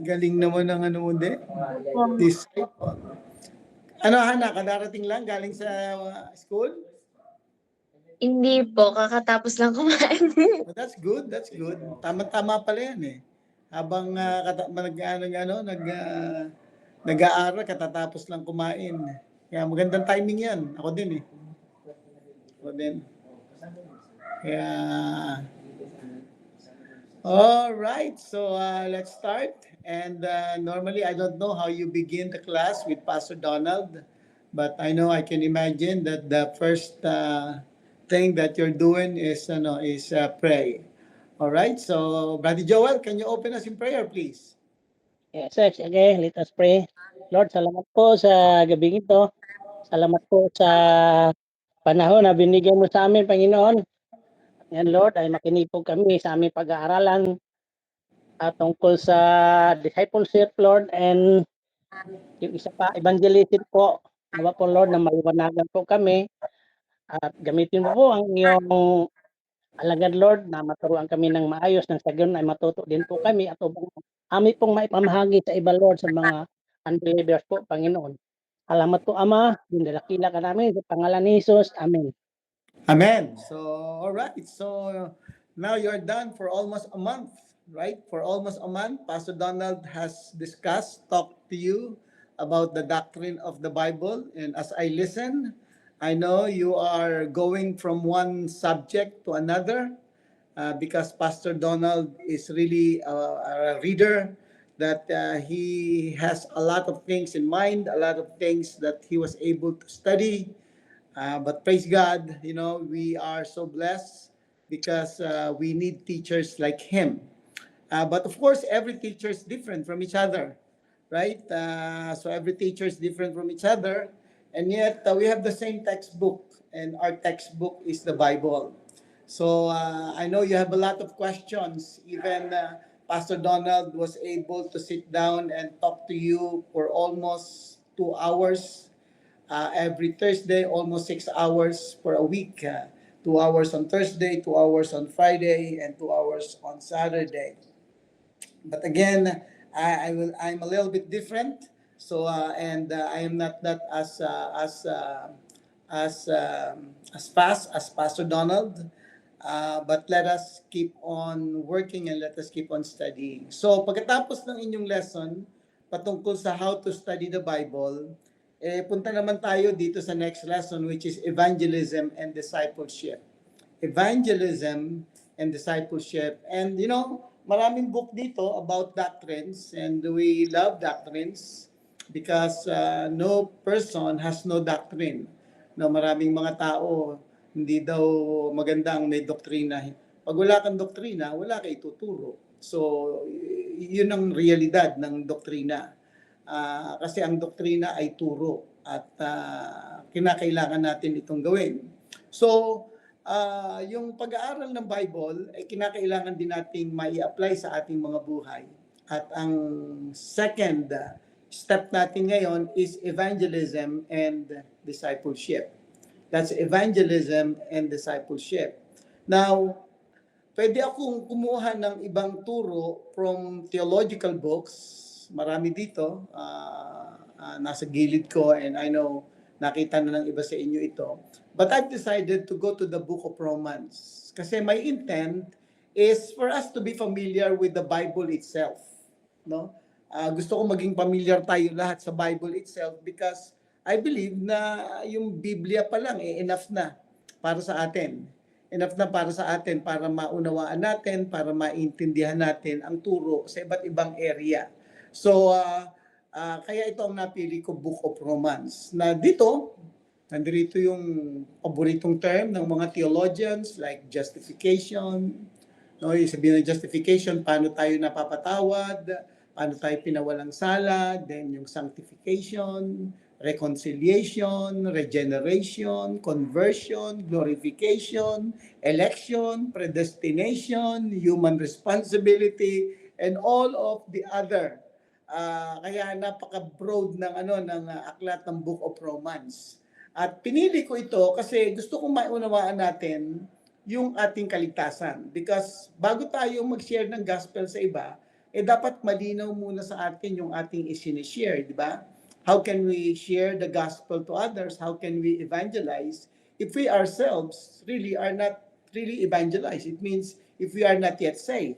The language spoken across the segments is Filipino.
Galing naman ng ano mo din. Po. Disciple. Ano, Hana, kadarating lang galing sa school? Hindi po, kakatapos lang kumain. Oh, that's good, that's good. Tama-tama pala yan eh. Habang nag-aaral, katatapos lang kumain. Kaya magandang timing yan. Ako din eh. Ako din. Kaya, all right, so let's start. And normally, I don't know how you begin the class with Pastor Donald, but I know I can imagine that the first thing that you're doing is pray. All right, so Brother Joel, can you open us in prayer, please? Yes, sir. Sige, let us pray. Lord, salamat po sa gabing ito. Salamat po sa panahon na binigyan mo sa amin, Panginoon. Yan, Lord, ay makinipog kami sa aming pag-aaralan tungkol sa discipleship, Lord, and yung isa pa, evangelism po. Nawa po, Lord, na maliwanagan po kami at gamitin mo po ang iyong alagad, Lord, na maturuan kami ng maayos nang sa gayon ay matuto din po kami at amin pong maipamahagi sa iba, Lord, sa mga unbelievers po, Panginoon. Salamat po, Ama. Dinalakila ka namin sa pangalan ni Jesus. Amen. Amen. So, all right. So, now you're done for almost a month, right? For almost a month, Pastor Donald has talked to you about the doctrine of the Bible. And as I listen, I know you are going from one subject to another because Pastor Donald is really a reader that he has a lot of things in mind, a lot of things that he was able to study. But praise God, we are so blessed because we need teachers like him. But of course, every teacher is different from each other, right? So every teacher is different from each other. And yet, we have the same textbook, and our textbook is the Bible. So I know you have a lot of questions. Even Pastor Donald was able to sit down and talk to you for almost 2 hours every Thursday, almost 6 hours for a week. 2 hours on Thursday, 2 hours on Friday, and 2 hours on Saturday. But again, I'm a little bit different. So and I am not that as fast as Pastor Donald. But let us keep on working and let us keep on studying. So pagkatapos ng inyong lesson patungkol sa how to study the Bible, punta naman tayo dito sa next lesson, which is evangelism and discipleship. Evangelism and discipleship. And maraming book dito about doctrines, and we love doctrines because no person has no doctrine. Maraming mga tao, hindi daw maganda ang may doktrina. Pag wala kang doktrina, wala kang ituturo. So, yun ang realidad ng doktrina. Kasi ang doktrina ay turo at kinakailangan natin itong gawin. So, yung pag-aaral ng Bible ay kinakailangan din nating mai-apply sa ating mga buhay. At ang second step natin ngayon is evangelism and discipleship. That's evangelism and discipleship. Now, pwede akong kumuha ng ibang turo from theological books. Marami dito. Nasa gilid ko, and I know nakita na ng iba sa inyo ito. But I've decided to go to the book of Romans. Kasi my intent is for us to be familiar with the Bible itself. No? Gusto ko maging familiar tayo lahat sa Bible itself because I believe na yung Biblia pa lang enough na para sa atin. Enough na para sa atin para maunawaan natin, para maintindihan natin ang turo sa iba't ibang area. So, kaya ito ang napili ko, Book of Romans. Na nandito yung paboritong term ng mga theologians like justification. Yung sabihin ng justification, paano tayo napapatawad, paano tayo pinawalang sala, then yung sanctification, reconciliation, regeneration, conversion, glorification, election, predestination, human responsibility, and all of the other. Kaya napaka-broad ng aklat ng Book of Romans. At pinili ko ito kasi gusto kong maunawaan natin yung ating kaligtasan. Because bago tayo mag-share ng gospel sa iba, dapat malinaw muna sa atin yung ating isinishare, di ba? How can we share the gospel to others? How can we evangelize if we ourselves really are not really evangelized? It means if we are not yet saved.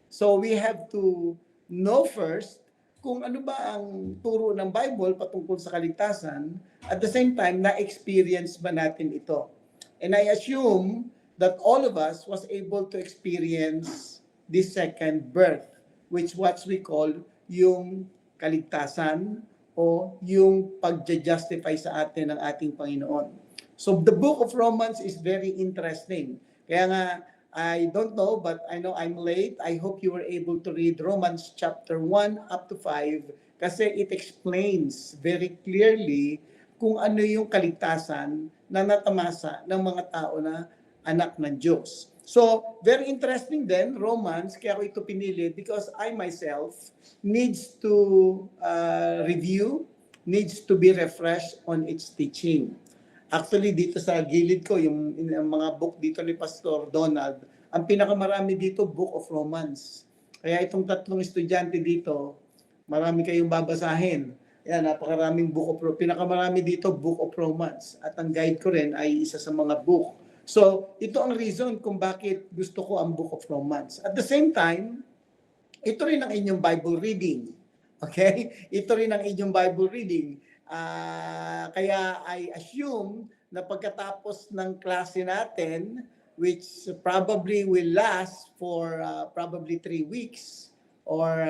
So we have to know first kung ano ba ang turo ng Bible patungkol sa kaligtasan, at the same time, na-experience ba natin ito? And I assume that all of us was able to experience this second birth, which what we call yung kaligtasan o yung pagja-justify sa atin ng ating Panginoon. So the book of Romans is very interesting. Kaya nga, I don't know, but I know I'm late. I hope you were able to read Romans chapter 1 up to 5 kasi it explains very clearly kung ano yung kaligtasan na natamasa ng mga tao na anak ng Diyos. So, very interesting din, Romans, kaya ako ito pinili because I myself needs to review, needs to be refreshed on its teaching. Actually, dito sa gilid ko, yung mga book dito ni Pastor Donald, ang pinakamarami dito, Book of Romans. Kaya itong tatlong estudyante dito, marami kayong babasahin. Yan, napakaraming pinakamarami dito, Book of Romans. At ang guide ko rin ay isa sa mga book. So, ito ang reason kung bakit gusto ko ang Book of Romans. At the same time, ito rin ang inyong Bible reading. Okay? Ito rin ang inyong Bible reading. Kaya I assume na pagkatapos ng klase natin, which probably will last for probably 3 weeks or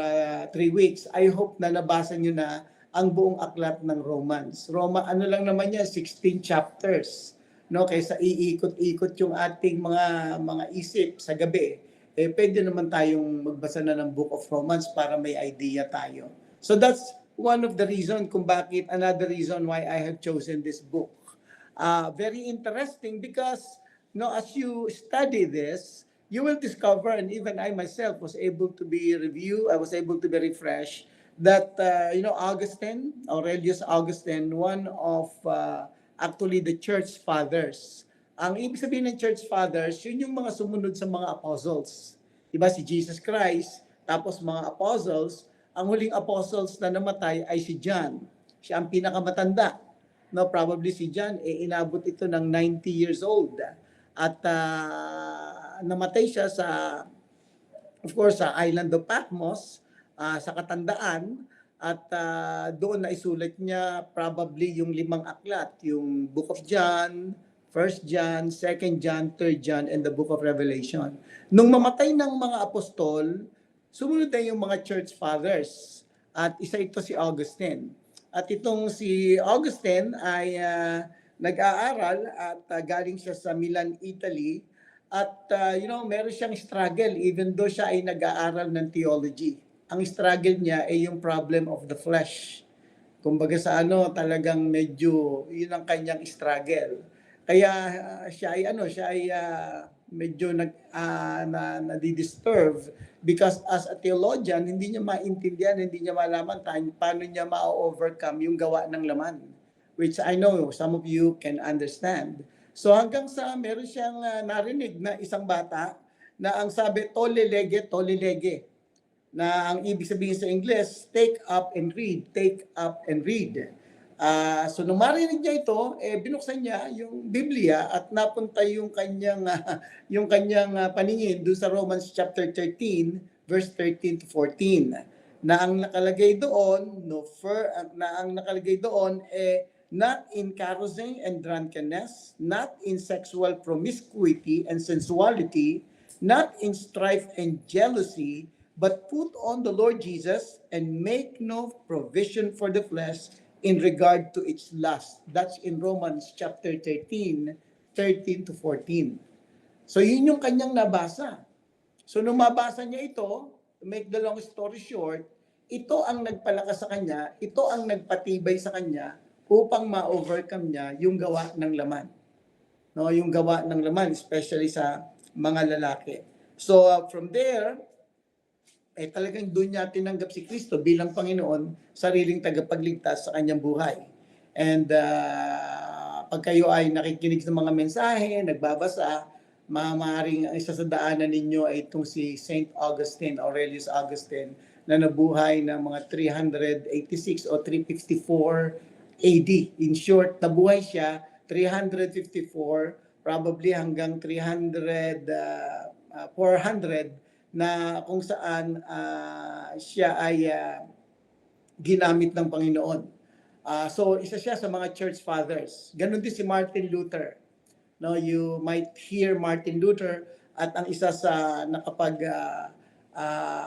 3 weeks, I hope na nabasa nyo na ang buong aklat ng Romans. Ano lang naman yan, 16 chapters. No, kaysa iikot-ikot yung ating mga isip sa gabi, pwede naman tayong magbasa na ng Book of Romans para may idea tayo. So that's one of the reason kung bakit, another reason why I have chosen this book. Very interesting because as you study this, you will discover, and even I myself was able to be I was able to be refreshed, that Aurelius Augustine, one of actually the church fathers. Ang ibig sabihin ng church fathers, yun yung mga sumunod sa mga apostles. Diba si Jesus Christ, tapos mga apostles, ang huling apostles na namatay ay si John. Siya ang pinakamatanda. No, probably si John, inabot ito ng 90 years old. At namatay siya of course, sa island of Patmos, sa katandaan. At doon na isulat niya probably yung 5 aklat, yung Book of John, 1 John, 2 John, 3 John, and the Book of Revelation. Nung mamatay ng mga apostol, sumunod na yung mga church fathers. At isa ito si Augustine. At itong si Augustine ay nag-aaral at galing siya sa Milan, Italy. At meron siyang struggle even though siya ay nag-aaral ng theology. Ang struggle niya ay yung problem of the flesh. Kumbaga sa talagang medyo yun ang kanyang struggle. Kaya siya ay medyo nadi-disturb because as a theologian, hindi niya maintindihan, hindi niya malaman paano niya ma-overcome yung gawa ng laman, which I know some of you can understand. So hanggang sa meron siyang narinig na isang bata na ang sabi, tole lege, na ang ibig sabihin sa English, take up and read, take up and read. So nung marinig niya ito, binuksan niya yung Biblia at napunta yung kanyang paningin doon sa Romans chapter 13 verse 13 to 14 na ang nakalagay doon not in carousing and drunkenness, not in sexual promiscuity and sensuality, not in strife and jealousy, but put on the Lord Jesus and make no provision for the flesh in regard to its lust. That's in Romans chapter 13, 13 to 14. So yun yung kanyang nabasa. So nung mabasa niya ito, to make the long story short, ito ang nagpalakas sa kanya, ito ang nagpatibay sa kanya upang ma-overcome niya yung gawa ng laman. No, yung gawa ng laman, especially sa mga lalaki. So from there, talagang doon niya tinanggap si Kristo bilang Panginoon, sariling tagapagligtas sa kanyang buhay. And pag kayo ay nakikinig sa mga mensahe, nagbabasa, maaaring ang isa sa daanan ninyo ay itong si Saint Augustine, Aurelius Augustine, na nabuhay ng mga 386 o 354 AD. In short, nabuhay siya 354, probably hanggang 400, na kung saan siya ay ginamit ng Panginoon. So isa siya sa mga church fathers. Ganon din si Martin Luther. No, you might hear Martin Luther, at ang isa sa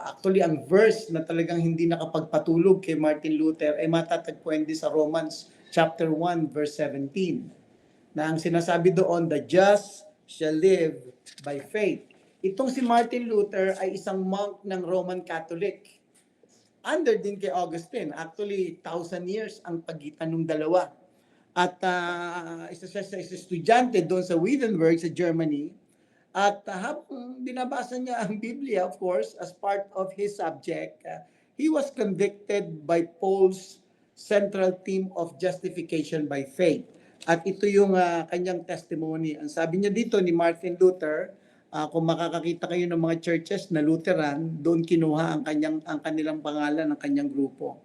actually ang verse na talagang hindi nakapagpatulog kay Martin Luther ay matatagpuan din sa Romans chapter 1 verse 17, na ang sinasabi doon, the just shall live by faith. Itong si Martin Luther ay isang monk ng Roman Catholic. Under din kay Augustine. Actually, 1,000 years ang pagitan ng dalawa. At isa siya sa estudyante doon sa Wittenberg sa Germany. At habang binabasa niya ang Biblia, of course, as part of his subject, he was convicted by Paul's central theme of justification by faith. At ito yung kanyang testimony. Ang sabi niya dito ni Martin Luther, kung makakakita kayo ng mga churches na Lutheran, doon kinuha ang kanilang pangalan ng kanyang grupo.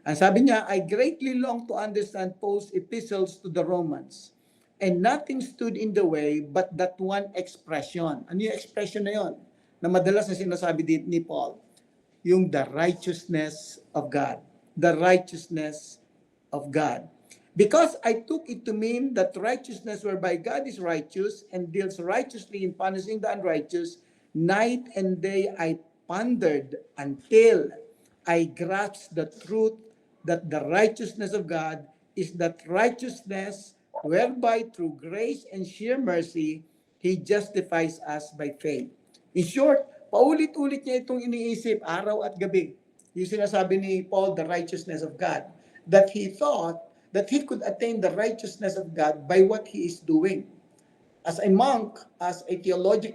Ang sabi niya, I greatly long to understand Paul's epistles to the Romans, and nothing stood in the way but that one expression. Ano yung expression na yon? Na madalas na sinasabi dito ni Paul, yung the righteousness of God. The righteousness of God. Because I took it to mean that righteousness whereby God is righteous and deals righteously in punishing the unrighteous, night and day I pondered until I grasped the truth that the righteousness of God is that righteousness whereby through grace and sheer mercy, He justifies us by faith. In short, paulit-ulit niya itong iniisip araw at gabi. Yung sinasabi ni Paul, the righteousness of God, that he thought that he could attain the righteousness of God by what he is doing. As a monk, as a theology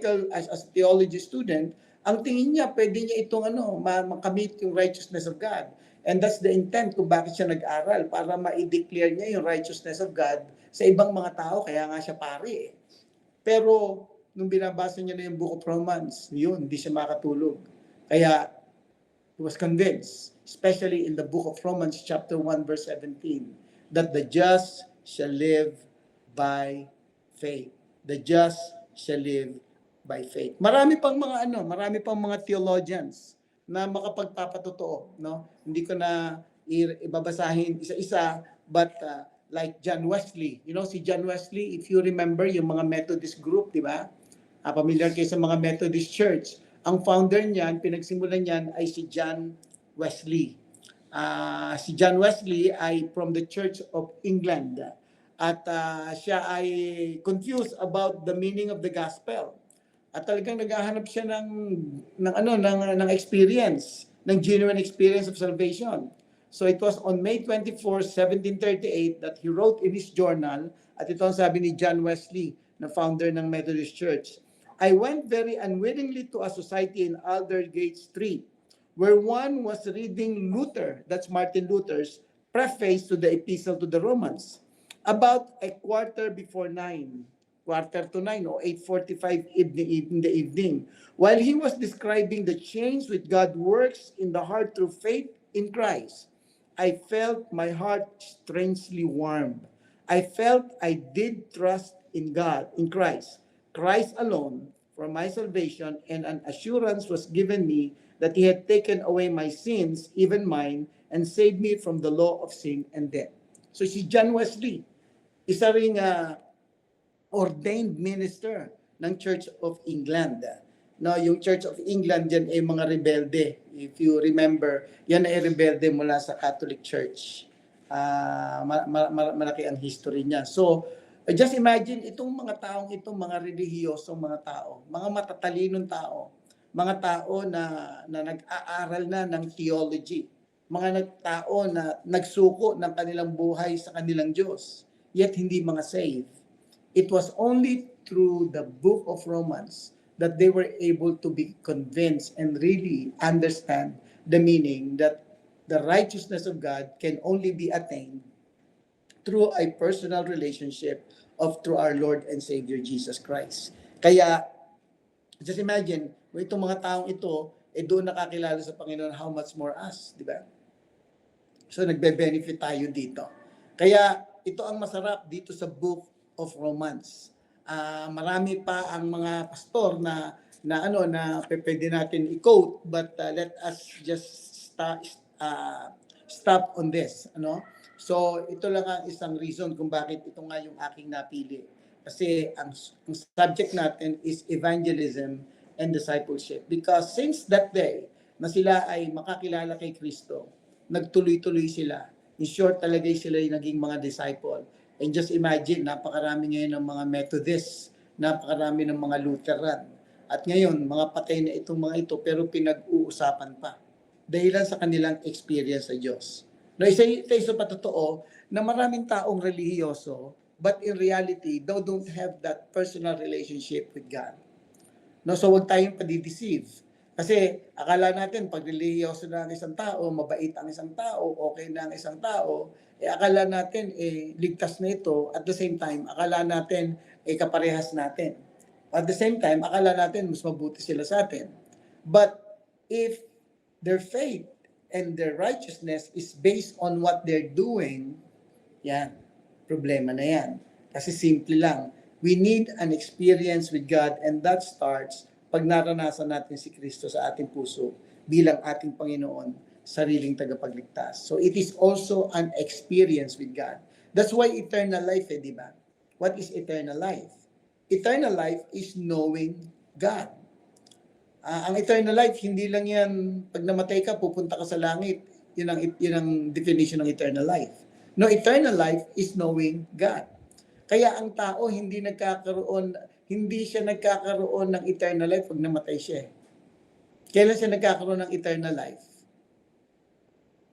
student, ang tingin niya, pwede niya itong makamit yung righteousness of God. And that's the intent kung bakit siya nag-aral, para ma-declare niya yung righteousness of God sa ibang mga tao, kaya nga siya pari. Pero, nung binabasa niya na yung Book of Romans, yun, hindi siya makatulog. Kaya, he was convinced, especially in the Book of Romans, chapter 1, verse 17, that the just shall live by faith. The just shall live by faith. Marami pang mga theologians na makapagpapatotoo, no? Hindi ko na ibabasahin isa-isa, but like John Wesley, si John Wesley, if you remember yung mga Methodist group, di ba? Familiar kayo sa mga Methodist Church. Ang founder niyan, pinagsimulan niyan ay si John Wesley. Si John Wesley ay from the Church of England, at siya ay confused about the meaning of the gospel, at talagang naghahanap siya ng experience, ng genuine experience of salvation. So it was on May 24, 1738 that he wrote in his journal, at ito ang sabi ni John Wesley, na founder ng Methodist Church, I went very unwillingly to a society in Aldersgate Street, where one was reading Luther, that's Martin Luther's, preface to the Epistle to the Romans, about a quarter to 9, or 8:45 in the evening, while he was describing the change which God works in the heart through faith in Christ. I felt my heart strangely warmed. I felt I did trust in God, in Christ alone, for my salvation, and an assurance was given me that He had taken away my sins, even mine, and saved me from the law of sin and death. So si John Wesley, isa ring ordained minister ng Church of England. No, yung Church of England diyan ay mga rebelde. If you remember, yan ay rebelde mula sa Catholic Church. Malaki ang history niya. So, just imagine itong mga taong mga relihiyosong mga tao, mga matatalinong tao, mga tao na nag-aaral na ng theology, mga tao na nagsuko ng kanilang buhay sa kanilang Diyos, yet hindi mga saved. It was only through the book of Romans that they were able to be convinced and really understand the meaning that the righteousness of God can only be attained through a personal relationship through our Lord and Savior Jesus Christ. Kaya, just imagine, kung itong mga taong ito, doon nakakilala sa Panginoon, how much more us, di ba? So, nagbe-benefit tayo dito. Kaya, ito ang masarap dito sa Book of Romans. Marami pa ang mga pastor na pwede natin i-quote, but let us just stop on this, So ito lang ang isang reason kung bakit ito nga yung aking napili. Kasi ang subject natin is evangelism and discipleship. Because since that day na sila ay makakilala kay Kristo, nagtuloy-tuloy sila. In short, talaga sila yung naging mga disciple. And just imagine, napakarami ngayon ng mga Methodists, napakarami ng mga Lutheran. At ngayon, mga patay na itong mga ito, pero pinag-uusapan pa. Dahilan sa kanilang experience sa Diyos. No, isa pa totoo na maraming taong relihiyoso, but in reality, they don't have that personal relationship with God. No, so wag tayong padideceive. Kasi akala natin pag relihiyoso na ang isang tao, mabait ang isang tao, okay na ang isang tao, akala natin ligtas na ito. At the same time, akala natin kaparehas natin. At the same time, akala natin mas mabuti sila sa atin. But if their faith and their righteousness is based on what they're doing, yan, problema na yan. Kasi simple lang. We need an experience with God, and that starts pag naranasan natin si Kristo sa ating puso bilang ating Panginoon, sariling tagapagligtas. So it is also an experience with God. That's why eternal life, di ba? What is eternal life? Eternal life is knowing God. Ang eternal life, hindi lang yan, pag namatay ka, pupunta ka sa langit. Yun ang definition ng eternal life. No, eternal life is knowing God. Kaya ang tao hindi siya nagkakaroon ng eternal life pag namatay siya. Kailan siya nagkakaroon ng eternal life?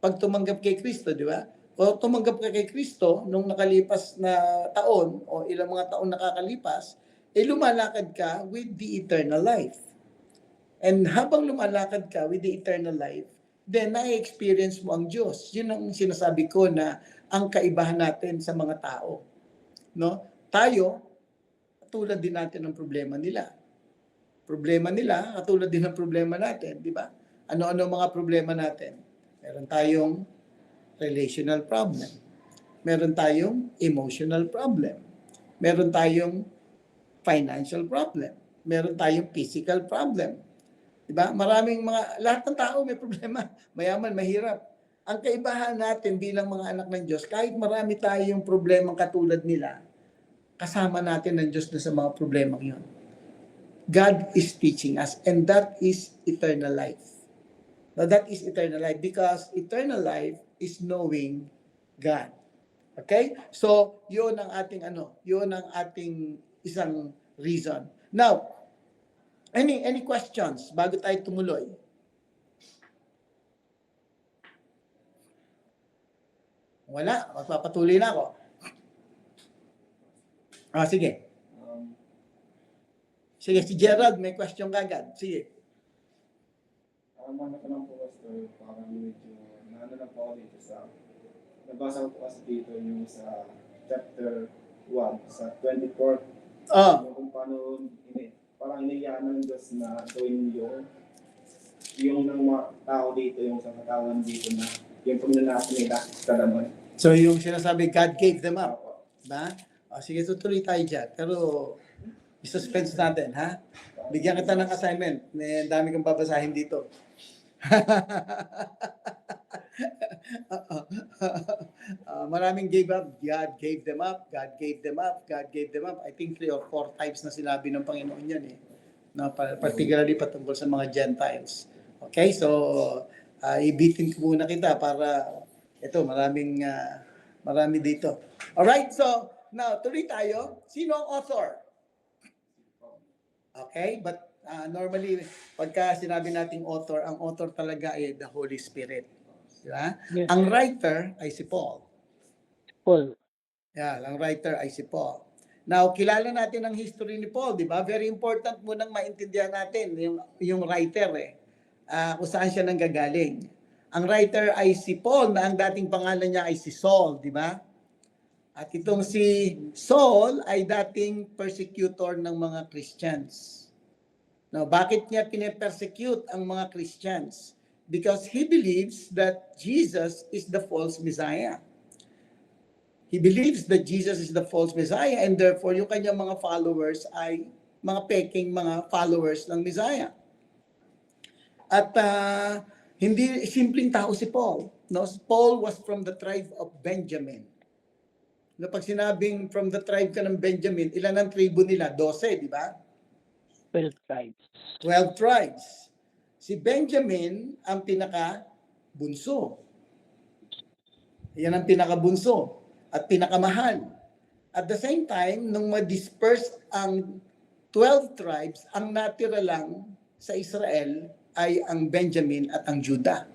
Pag tumanggap kay Kristo, di ba? O tumanggap ka kay Kristo nung nakalipas na taon o ilang mga taon nakakalipas, lumalakad ka with the eternal life. And habang lumalakad ka with the eternal life, then na-experience mo ang Diyos. Yun ang sinasabi ko na ang kaibahan natin sa mga tao. No? Tayo, katulad din natin ng problema nila. Problema nila, katulad din ng problema natin, di ba? Ano-ano mga problema natin? Meron tayong relational problem. Meron tayong emotional problem. Meron tayong financial problem. Meron tayong physical problem. Diba? Lahat ng tao may problema. Mayaman, mahirap. Ang kaibahan natin bilang mga anak ng Diyos, kahit marami tayong problemang katulad nila, kasama natin ng Diyos na sa mga problemang yun. God is teaching us, and that is eternal life. Now, that is eternal life because eternal life is knowing God. Okay? So, yun ang ating isang reason. Now, any questions bago tayo tumuloy? Wala, magpapatuloy na ako. Sige. Sige, si Gerald, may question ka agad. Sige. Ano ko lang po, Pastor, parang medyo naano lang po ako dito sa nabasa ko po kasi dito yung sa chapter 1, sa 24. Kung paano parang iniyaan ng Diyos na gawin yung ng mga tao dito, yung sa katawan dito na yung pagnanasa nila sa laman. So yung sinasabi, God gave them up. Diba? Sige, tutuloy tayo dyan. Pero i-suspense natin, ha? Bigyan kita ng assignment. May dami kang babasahin dito. Maraming gave up. God gave them up. God gave them up. God gave them up. I think 3 or 4 times na sinabi ng Panginoon yan particularly patungkol sa mga Gentiles. Okay, so ibitin ko muna kita para ito marami dito. Alright, so now tuloy tayo. Sino ang author? Okay, but normally pagka sinabi nating author, ang author talaga ay the Holy Spirit. Diba? Yes. Ang writer ay si Paul. Paul. Yeah, ang writer ay si Paul. Now, kilala natin ang history ni Paul, di ba? Very important munang maintindihan natin yung writer kung saan siya nanggagaling. Ang writer ay si Paul na ang dating pangalan niya ay si Saul, di ba? At itong si Saul ay dating persecutor ng mga Christians. Now, bakit niya pine-persecute ang mga Christians? Because he believes that Jesus is the false Messiah. He believes that Jesus is the false Messiah and therefore yung kanyang mga followers ay mga peking mga followers ng Messiah. At hindi simpleng tao si Paul. No? Paul was from the tribe of Benjamin. No, pag sinabing from the tribe ka ng Benjamin, ilan ang tribo nila? 12, di ba? 12 tribes. 12 tribes. Si Benjamin ang pinaka-bunso. Yan ang pinaka-bunso at pinakamahal. At the same time, nung ma-disperse ang 12 tribes, ang natira lang sa Israel ay ang Benjamin at ang Judah.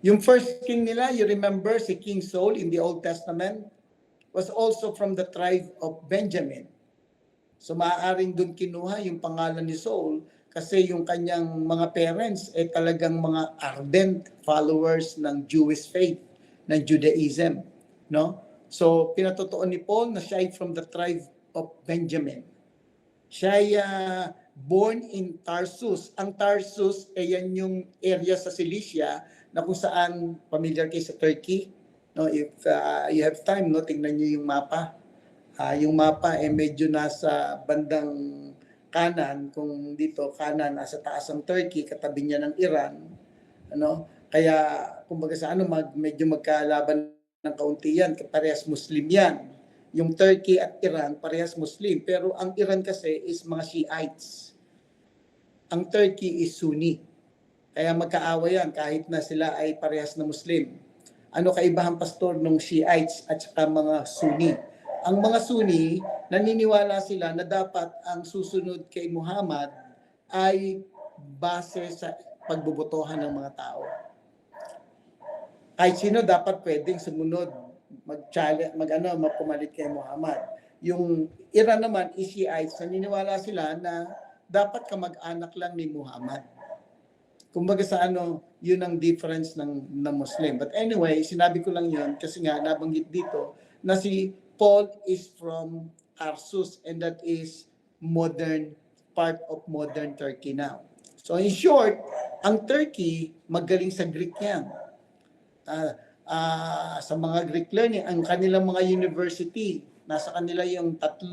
Yung first king nila, you remember si King Saul in the Old Testament, was also from the tribe of Benjamin. So maaaring doon kinuha yung pangalan ni Saul kasi yung kanyang mga parents ay talagang mga ardent followers ng Jewish faith, ng Judaism, no? So pinatotoo ni Paul na siya ay from the tribe of Benjamin. Siya ay born in Tarsus. Ang Tarsus ay yan yung area sa Cilicia na kung saan familiar kayo sa Turkey. No, if you have time, no, tingnan niyo yung mapa. Yung mapa ay medyo nasa bandang kanan, kung dito kanan nasa taas ng Turkey, katabi niya ng Iran. Ano? Kaya kumbaga sa medyo magkalaban ng kaunti yan, parehas Muslim yan. Yung Turkey at Iran parehas Muslim, pero ang Iran kasi is mga Shiites. Ang Turkey is Sunni. Kaya magkaaway yan kahit na sila ay parehas na Muslim. Ano kaibahan, pastor, ng Shiites at saka mga Sunni? Ang mga Sunni, naniniwala sila na dapat ang susunod kay Muhammad ay base sa pagbobotohan ng mga tao. Kahit sino dapat pwedeng sumunod, magpumalit kay Muhammad. Yung Iran naman, Shiites, naniniwala sila na dapat kamag-anak lang ni Muhammad. Kumbaga sa yun ang difference ng Muslim. But anyway, sinabi ko lang yun kasi nga nabanggit dito na si Paul is from Tarsus and that is part of modern Turkey now. So in short, ang Turkey magaling sa Greek yan. Sa mga Greek learning, ang kanilang mga university, nasa kanila yung 3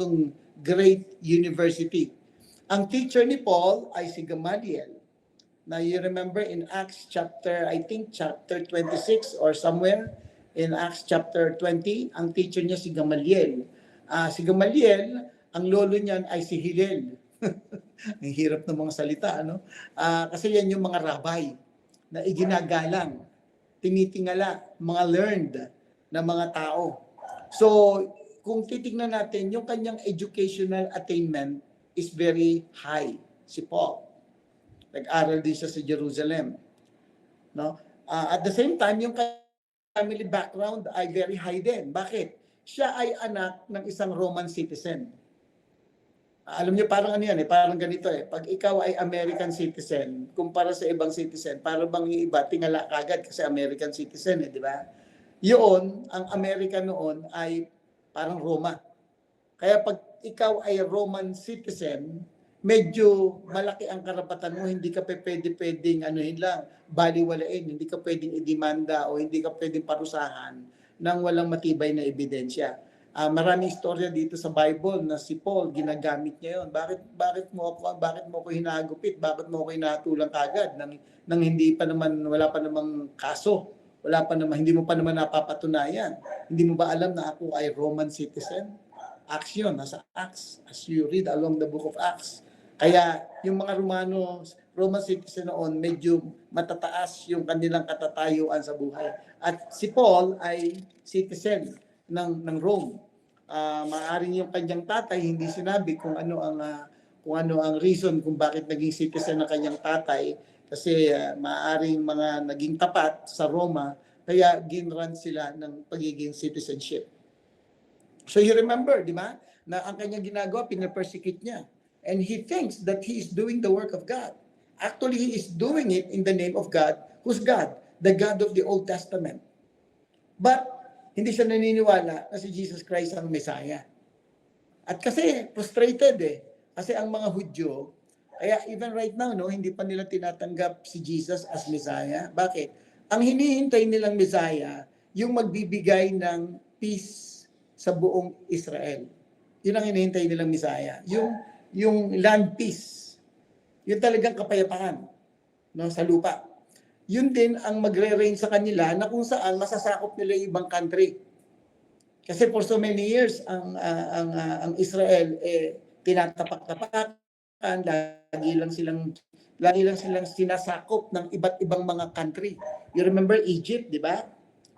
great university. Ang teacher ni Paul ay si Gamaliel. Now you remember in Acts chapter 26 or somewhere in Acts chapter 20, ang teacher niya si Gamaliel. Si Gamaliel, ang lolo niyan ay si Hillel. Ang hirap ng mga salita, ano? Kasi yan yung mga rabbi na iginagalang, tinitingala, mga learned na mga tao. So, kung titingnan natin, yung kanyang educational attainment is very high, si Paul. Nag-aral din siya sa Jerusalem. No? At the same time, yung family background ay very high din. Bakit? Siya ay anak ng isang Roman citizen. Alam niyo, parang parang ganito Pag ikaw ay American citizen, kumpara sa ibang citizen, parang bang yung iba, tingala kagad kasi American citizen, di ba? Yun, ang American noon ay parang Roma. Kaya pag ikaw ay Roman citizen, medyo malaki ang karapatan mo, hindi ka pwedeng baliwalain, hindi ka pwedeng idemanda o hindi ka pwedeng parusahan nang walang matibay na ebidensya. Maraming istorya dito sa Bible na si Paul ginagamit niya 'yon. Bakit mo ako hinagupit? Bakit mo ako hinatulang kagad nang hindi pa naman wala pa namang kaso? Hindi mo pa naman napapatunayan. Hindi mo ba alam na ako ay Roman citizen? Acts yun, nasa Acts, as you read along the book of Acts. Kaya yung mga Roman citizen noon, medyo matataas yung kanilang katatayuan sa buhay. At si Paul ay citizen ng Rome. Maaaring yung kanyang tatay hindi sinabi kung ano ang reason kung bakit naging citizen ng kanyang tatay, kasi maaaring mga naging tapat sa Roma, kaya ginran sila ng pagiging citizenship. So you remember, di ba, na ang kanyang ginagawa, pinapersecute niya. And he thinks that he is doing the work of God. Actually, he is doing it in the name of God. Who's God? The God of the Old Testament. But hindi siya naniniwala na si Jesus Christ ang Messiah. At kasi frustrated Kasi ang mga Hudyo, kaya even right now, no, hindi pa nila tinatanggap si Jesus as Messiah. Bakit? Ang hinihintay nilang Messiah, yung magbibigay ng peace sa buong Israel. Yun ang hinihintay nilang Messiah. Yung land peace. Yun talagang kapayapaan, no, sa lupa. Yun din ang magre-reign sa kanila na kung saan masasakop nila yung ibang country. Kasi for so many years ang Israel tinatapak-tapakan, lagi lang silang sinasakop ng iba't ibang mga country. You remember Egypt, di ba?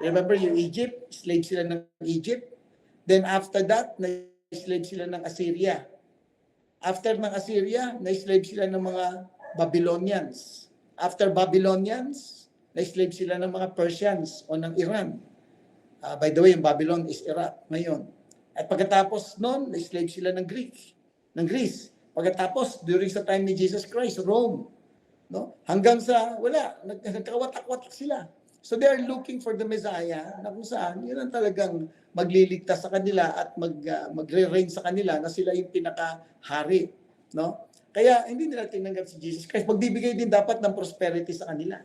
Remember yung Egypt, slave sila ng Egypt. Then after that, na-slave sila ng Assyria. After ng Assyria, na-slave sila ng mga Babylonians. After Babylonians, na-slave sila ng mga Persians o ng Iran. By the way, yung Babylon is Iraq ngayon. At pagkatapos noon, na-slave sila ng Greece. Pagkatapos, during sa time ni Jesus Christ, Rome. No? Hanggang sa, nagkawatak-watak sila. So they are looking for the Messiah na kung saan, yun ang talagang magliligtas sa kanila at magre-reign sa kanila na sila yung pinakahari. No? Kaya hindi nila tinanggap si Jesus Christ. Magbibigay din dapat ng prosperity sa kanila.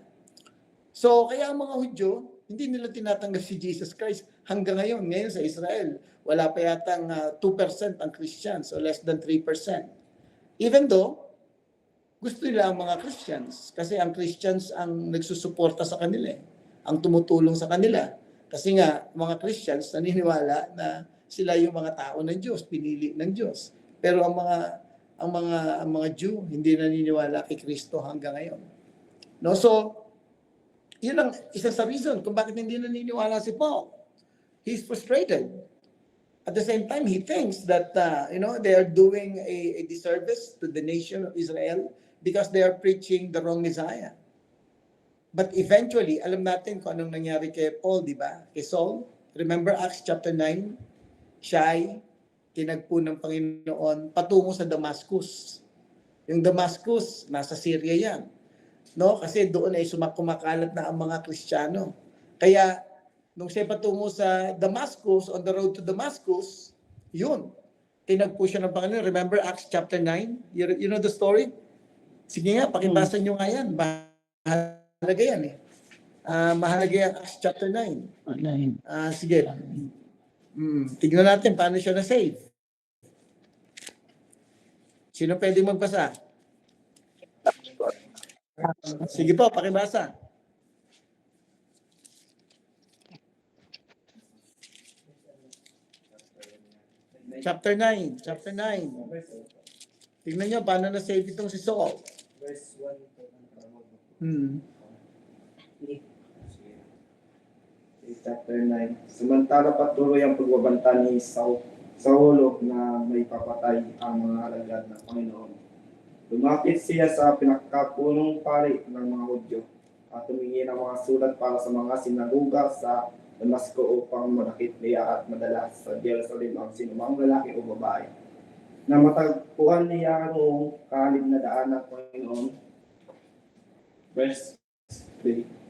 So kaya ang mga Hudyo, hindi nila tinatanggap si Jesus Christ hanggang ngayon. Ngayon sa Israel, wala pa yatang 2% ang Christians, so less than 3%. Even though, gusto nila ang mga Christians kasi ang Christians ang nagsusuporta sa kanila, ang tumutulong sa kanila. Kasi nga, mga Christians naniniwala na sila yung mga tao ng Diyos, pinili ng Diyos. Pero ang mga Jew hindi naniniwala kay Kristo hanggang ngayon. No, so yun ang isa sa reason kung bakit hindi naniniwala si Paul. He's frustrated. At the same time, he thinks that they are doing a disservice to the nation of Israel because they are preaching the wrong Messiah. But eventually, alam natin kung anong nangyari kay Paul, di ba? Kay Saul. Remember Acts chapter 9? Siya ay tinagpo ng Panginoon patungo sa Damascus. Yung Damascus, nasa Syria yan. No? Kasi doon ay kumakalat na ang mga Kristiyano. Kaya, nung siya patungo sa Damascus, on the road to Damascus, yun. Tinagpo siya ng Panginoon. Remember Acts chapter 9? You know the story? Sige nga, pakibasa nyo nga yan. Mahalaga yan mahalaga yan, Acts chapter 9. Sige. Tignan natin paano siya na-save. Sino pwede magbasa? Sige po, pakibasa. Chapter 9. Tignan nyo, paano na-save itong si Saul. Verse 1. Chapter 9. Samantala patuloy ang pagbabanta ni Saulo na may papatay ang mga alagad ng Panginoon. Lumapit siya sa pinakapunong pari ng mga Hudyo at humingi ng mga sulat para sa mga sinaguga sa Damasco upang manakit niya at madala sa Jerusalem ang sinumang lalaki o babae na matagpuan niya noong kalib na daan ng Panginoon. Verse 3.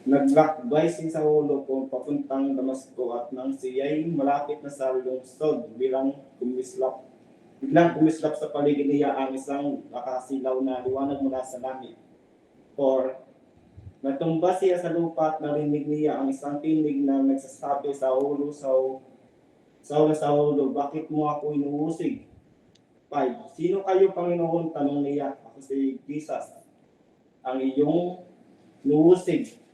Naglakbay si Saulo kung papuntang Damasco at nang siya'y malapit na sa lungsod biglang kumislap sa paligid niya ang isang nakasilaw na liwanag mula sa langit. Or natumba siya sa lupa at narinig niya ang isang tinig na nagsasabi, Saulo, bakit mo ako inuusig? 5. Sino kayo, Panginoon? Tanong niya. Ako si Jesus, ang iyong nuusig.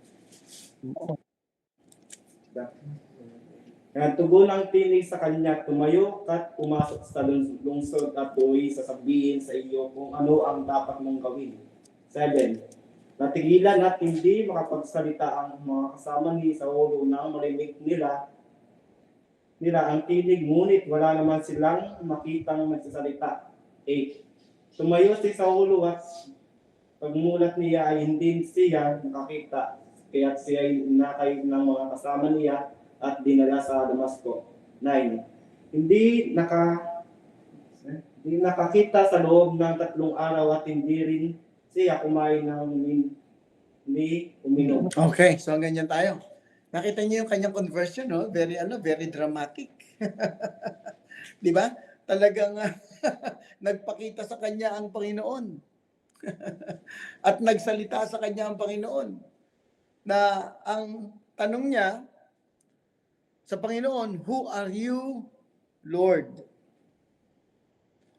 Tugon ang tinig sa kanya, tumayo at pumasok sa lungsod at tuloy sasabihin sa iyo kung ano ang dapat mong gawin. 7. Natigilan at hindi makapagsalita ang mga kasama ni Saulo nang marinig nila ang tinig, ngunit wala naman silang makitang nagsasalita. 8. Tumayo si Saulo at pagmulat niya ay hindi siya nakakita, kaya siya ay nakay ng mga kasama niya at dinala sa Damasco. 9. Hindi nakakita sa loob ng 3 araw at hindi rin siya kumain ng uminom. Okay, so ganyan tayo. Nakita niyo yung kanyang conversion, no? Very dramatic. 'Di ba? Talagang nagpakita sa kanya ang Panginoon. At nagsalita sa kanya ang Panginoon. Na ang tanong niya sa Panginoon, "Who are you, Lord?"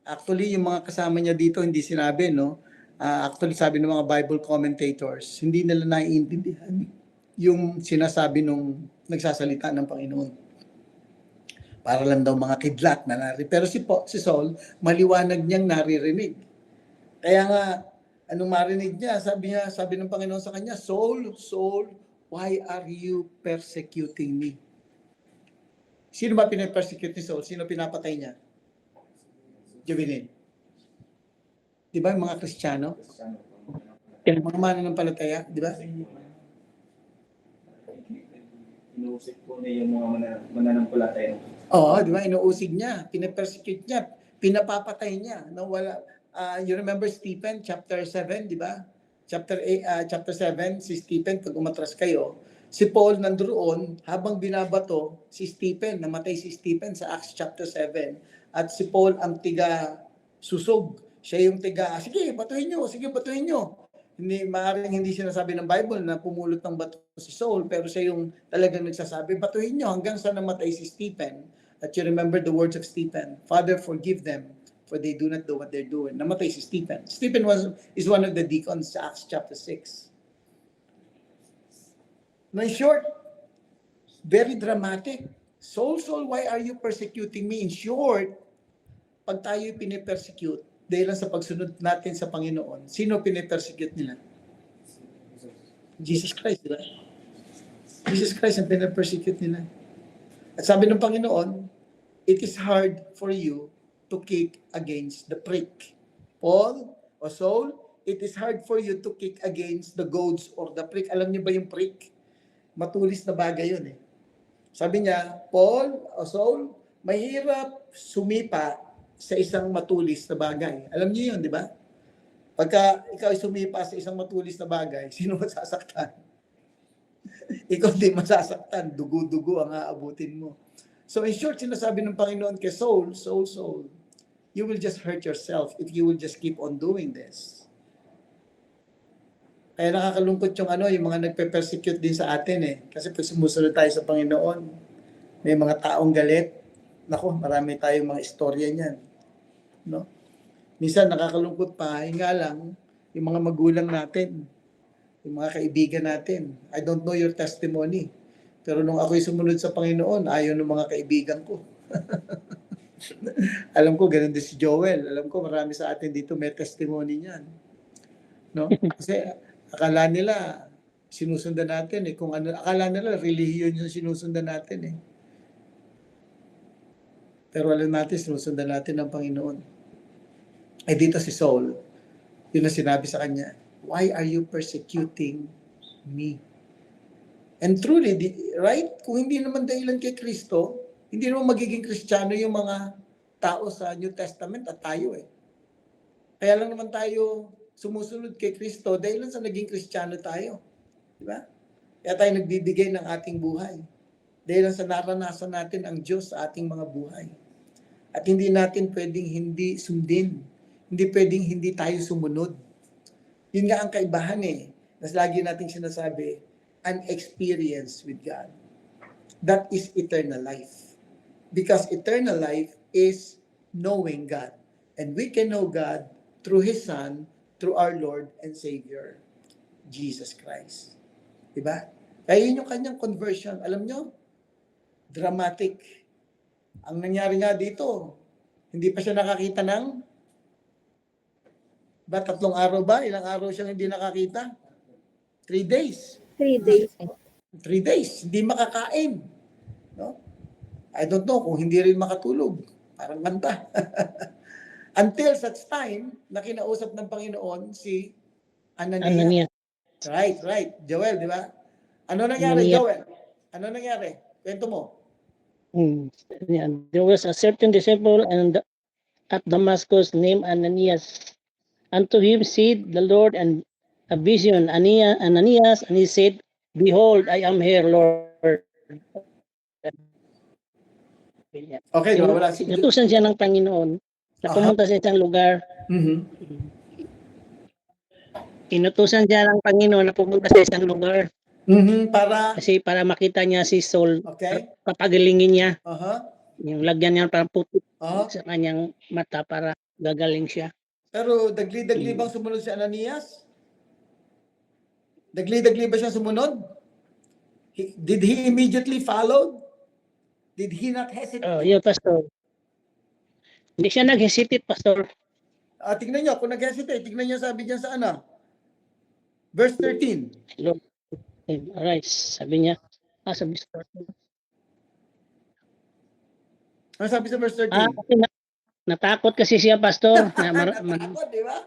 Actually, yung mga kasama niya dito hindi sinabi, no? Actually, sabi ng mga Bible commentators, hindi nila naiintindihan yung sinasabi nung nagsasalita ng Panginoon. Para lang daw mga kidlat na naririnig. Pero si Saul, maliwanag niyang naririnig. Kaya nga, anong marinig niya, sabi ng Panginoon sa kanya, "Saul, Saul, why are you persecuting me?" Sino ba pinapersecute ni Saul? Sino pinapatay niya? Juvenil. Di ba yung mga Kristiyano? Mga mananampalataya, di ba? Inusik po niya yung mga mananampalataya. Oo, di ba? Inuusig niya, pinapersecute niya, pinapapatay niya. No, you remember Stephen, chapter 7, di ba? Chapter 7, si Stephen, pag umatras kayo, si Paul nandoon habang binabato si Stephen, namatay si Stephen sa Acts chapter 7. At si Paul ang tiga susog. Siya yung tiga, sige, batuhin nyo. Maaaring hindi sinasabi ng Bible na pumulot ng bato si Saul, pero siya yung talagang nagsasabi, batuhin nyo hanggang sa namatay si Stephen. At you remember the words of Stephen, "Father, forgive them, for they do not know what they're doing." Namatay si Stephen. Stephen is one of the deacons sa Acts chapter 6. No, in short, very dramatic. "Saul, Saul, why are you persecuting me?" In short, pag tayo pinipersecute, dahil lang sa pagsunod natin sa Panginoon, sino pinipersecute nila? Jesus Christ, di ba? Jesus Christ ang pinipersecute nila. At sabi ng Panginoon, "It is hard for you to kick against the prick." Paul o Saul, it is hard for you to kick against the goads or the prick. Alam niyo ba yung prick? Matulis na bagay yun eh. Sabi niya, Paul o Saul, mahirap sumipa sa isang matulis na bagay. Alam niyo yun, di ba? Pagka ikaw ay sumipa sa isang matulis na bagay, sino masasaktan? Ikaw din masasaktan. Dugo-dugo ang aabutin mo. So in short, sinasabi ng Panginoon kay Saul, Saul, you will just hurt yourself if you will just keep on doing this. Kaya nakakalungkot yung mga nagpe-persecute din sa atin eh. Kasi pag sumusunod tayo sa Panginoon, may mga taong galit. Nako, marami tayong mga istorya niyan. No? Minsan nakakalungkot pa, nga lang, yung mga magulang natin, yung mga kaibigan natin. I don't know your testimony. Pero nung ako'y sumunod sa Panginoon, ayaw ng mga kaibigan ko. Alam ko, ganun din si Joel. Alam ko, marami sa atin dito may testimony niyan. No? Kasi akala nila, sinusundan natin eh. Akala nila, relihiyon yung sinusundan natin eh. Pero alam natin, sinusundan natin ng Panginoon. Eh dito si Saul, yun ang sinabi sa kanya, "Why are you persecuting me?" And truly, right? Kung hindi naman dahilan kay Kristo, hindi naman magiging Kristiyano yung mga tao sa New Testament at tayo eh. Kaya lang naman tayo sumusunod kay Kristo dahil sa naging Kristiyano tayo. Di ba? Kaya tayo nagbibigay ng ating buhay. Dahil sa naranasan natin ang Diyos sa ating mga buhay. At hindi natin pwedeng hindi sundin. Hindi pwedeng hindi tayo sumunod. Yun nga ang kaibahan eh. Mas lagi nating sinasabi, an experience with God. That is eternal life. Because eternal life is knowing God. And we can know God through His Son, through our Lord and Savior, Jesus Christ. Diba? Kaya yun yung kanyang conversion. Alam nyo, dramatic. Ang nangyari nga dito, hindi pa siya nakakita ng 3 araw ba? Ilang araw siyang hindi nakakita? 3 days. 3 days. 3 days. Hindi makakain. No? I don't know kung hindi rin makatulog. Parang kanta. Until such time na kinausap ng Panginoon si Ananias. Right. Joel, di ba? Ano nangyari, Ananias. Joel? Ano nangyari? Kwento mo. There was a certain disciple at Damascus named Ananias. Unto him said the Lord and a vision, Ananias, and he said, "Behold, I am here, Lord." Okay, wala si Inutusan siya ng Panginoon na Aha. pumunta sa isang lugar. Mhm. Inutusan siya ng Panginoon na pumunta sa isang lugar Mhm, para kasi para makita niya si Saul, okay. papagalingin niya. Aha. Yung lagyan niya parang putik Aha. sa kanyang mata para gagaling siya. Pero dagli-dagli bang sumunod si Ananias? Dagli-dagli ba siya sumunod? Did he immediately follow? Did he not hesitate? Yun, Pastor. Hindi siya nag-hesitate, Pastor. Tingnan niyo, kung nag-hesitate, tingnan niyo sabi diyan sa ano? Verse 13. Lord, arise. Sabi niya, sabi sa Ano sabi sa verse 13? kasi natakot kasi siya, Pastor. Natakot, di ba?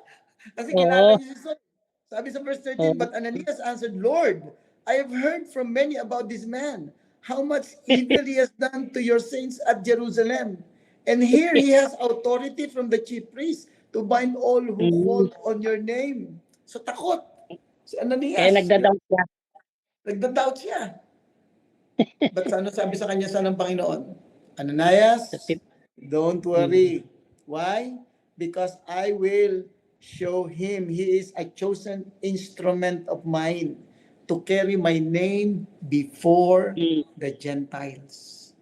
Kasi Oo. kilala niya si Saul. Sabi sa verse 13, Oo. but Ananias answered, Lord, I have heard from many about this man, how much evil he has done to your saints at Jerusalem. And here he has authority from the chief priest to bind all who call on your name. So takot. Si Ananias. Kaya nagdadoubt siya. Nagda-doubt siya. But ano sabi sa kanya ng Panginoon? Ananias, don't worry. Why? Because I will show him he is a chosen instrument of mine to carry my name before the Gentiles.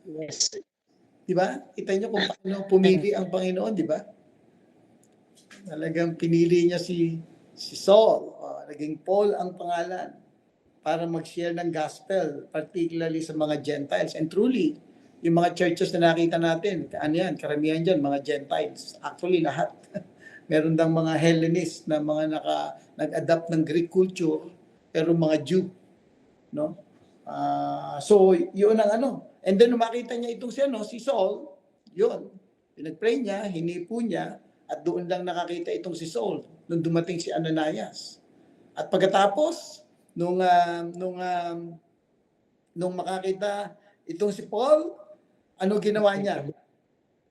Yes. Diba? Kita niyo kung paano pumili ang Panginoon, diba? Talagang pinili niya si Saul. Naging Paul ang pangalan para mag-share ng gospel, particularly sa mga Gentiles. And truly, yung mga churches na nakita natin, ano yan, karamihan dyan, mga Gentiles. Actually, lahat. Meron dang mga Hellenist na mga nag-adapt ng Greek culture, pero mga Jew. No? So, yun ang ano. And then, makita niya itong si Saul, yun. Pinag-pray niya, hinipo niya, at doon lang nakakita itong si Saul nung dumating si Ananias. At pagkatapos, nung makakita itong si Paul, ano ginawa niya?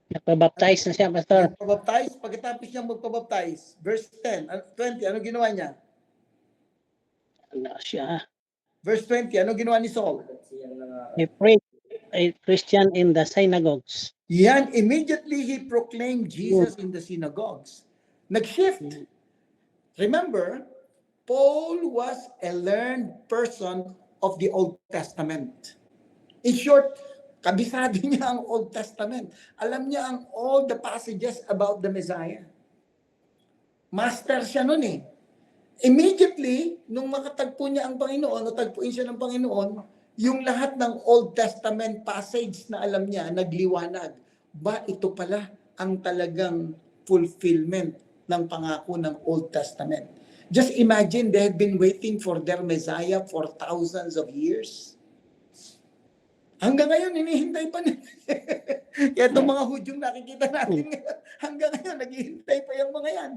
Nagpabaptize na siya, Pastor. Nagpabaptize. Pagkatapos niya magpabaptize, verse 10, 20, ano ginawa niya? Ano siya? Verse 20, ano ginawa ni Saul? He preached a Christian in the synagogues. Yan, immediately he proclaimed Jesus in the synagogues. Nag-shift. Remember, Paul was a learned person of the Old Testament. In short, kabisado niya ang Old Testament. Alam niya ang all the passages about the Messiah. Master siya nun eh. Immediately, nung makatagpo niya ang Panginoon, o tagpuin siya ng Panginoon, yung lahat ng Old Testament passage na alam niya, nagliwanag. Ba, ito pala ang talagang fulfillment ng pangako ng Old Testament. Just imagine, they have been waiting for their Messiah for thousands of years. Hanggang ngayon, hinihintay pa nila. Kaya itong mga Hudyong nakikita natin, hanggang ngayon, naghihintay pa yung mga yan.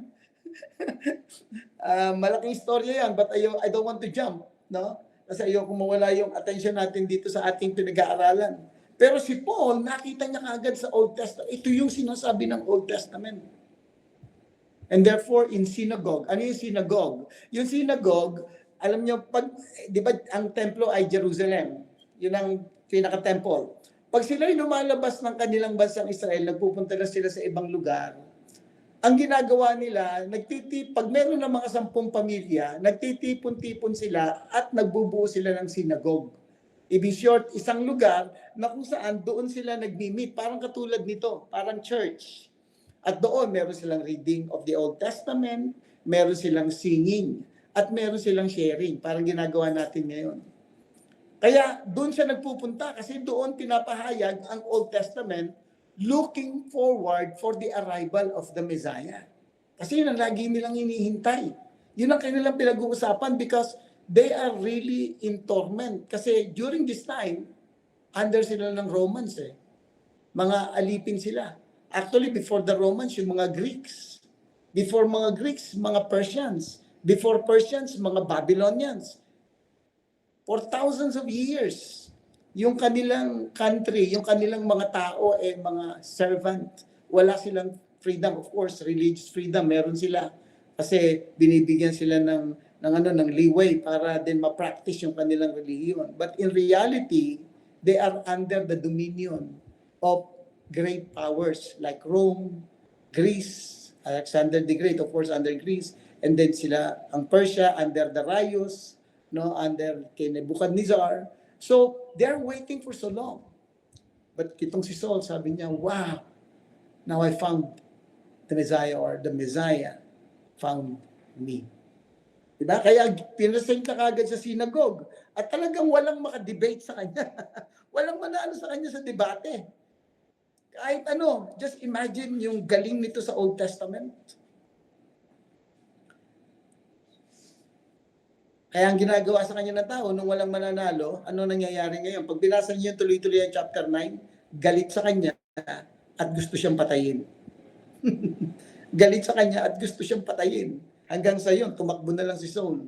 Malaking istorya yan, but I don't want to jump, no? Kasi ayoko mawala yung attention natin dito sa ating pinag-aaralan. Pero si Paul, nakita niya kaagad sa Old Testament. Ito yung sinasabi ng Old Testament. And therefore, in synagogue, ano yung synagogue? Yung synagogue, alam niyo, di ba ang templo ay Jerusalem? Yun ang pinaka-temple. Pag sila'y lumalabas ng kanilang bansang Israel, nagpupunta na sila sa ibang lugar, ang ginagawa nila, pag meron ng mga 10 pamilya, nagtitipon-tipon sila at nagbubuo sila ng synagogue. Ibig short, isang lugar na kung saan doon sila nagmi-meet, parang katulad nito, parang church. At doon, meron silang reading of the Old Testament, meron silang singing, at meron silang sharing, parang ginagawa natin ngayon. Kaya doon siya nagpupunta kasi doon pinapahayag ang Old Testament looking forward for the arrival of the Messiah. Kasi yun ang lagi nilang hinihintay. Yun ang kanilang pinag-uusapan because they are really in torment. Kasi during this time, under sila ng Romans eh. Mga alipin sila. Actually, before the Romans, yung mga Greeks. Before mga Greeks, mga Persians. Before Persians, mga Babylonians. For thousands of years, yung kanilang country, yung kanilang mga tao mga servant. Wala silang freedom. Of course, religious freedom, meron sila. Kasi binibigyan sila ng ng leeway para din ma-practice yung kanilang relihiyon. But in reality, they are under the dominion of great powers like Rome, Greece, Alexander the Great, of course, under Greece, and then sila, ang Persia, under Darius, no, under kay Nebuchadnezzar. So, they're waiting for so long. But itong si Saul, sabi niya, wow, now I found the Messiah, or the Messiah found me. Diba? Kaya pinresent na kagad sa synagogue. At talagang walang makadebate sa kanya. Walang manalo sa kanya sa debate. Kahit ano, just imagine yung galing nito sa Old Testament. Kaya ang ginagawa sa kanya ng tao, nung walang mananalo, ano nangyayari ngayon? Pag binasa niyo yung tuloy-tuloy ang chapter 9, galit sa kanya at gusto siyang patayin. Galit sa kanya at gusto siyang patayin. Hanggang sa yun, tumakbo na lang si Saul.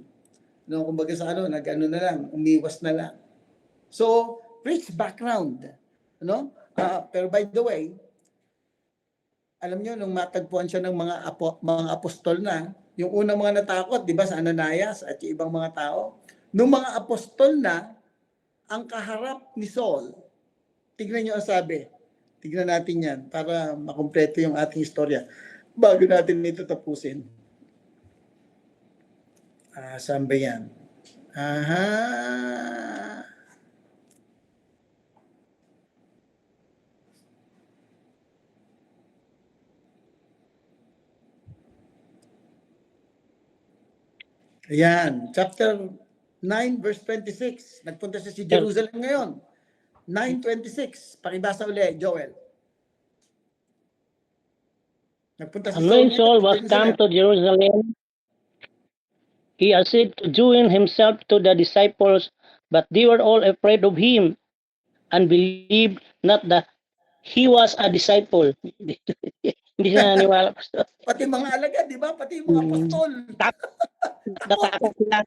No, kumbaga sa nag-ano na lang, umiwas na lang. So, rich background. No? Pero by the way, alam niyo nung matagpuan siya ng mga apostol na, yung unang mga natakot, di ba, sa Ananias at yung ibang mga tao, nung mga apostol na, ang kaharap ni Saul, tignan niyo ang sabi. Tignan natin yan para makumpleto yung ating istorya. Bago natin ito tapusin. Saan ba yan? Aha. Ayan, chapter 9 verse 26. Nagpunta siya si Jerusalem ngayon. 9:26. Pakibasa ulit, Joel. Nagpunta si And when Saul Saul was come to Jerusalem, he essayed to join himself to the disciples, but they were all afraid of him, and believed not that he was a disciple. Hindi siya naniwala. Pati mga alagad, di ba? Pati yung mga apostol. Natakot sila.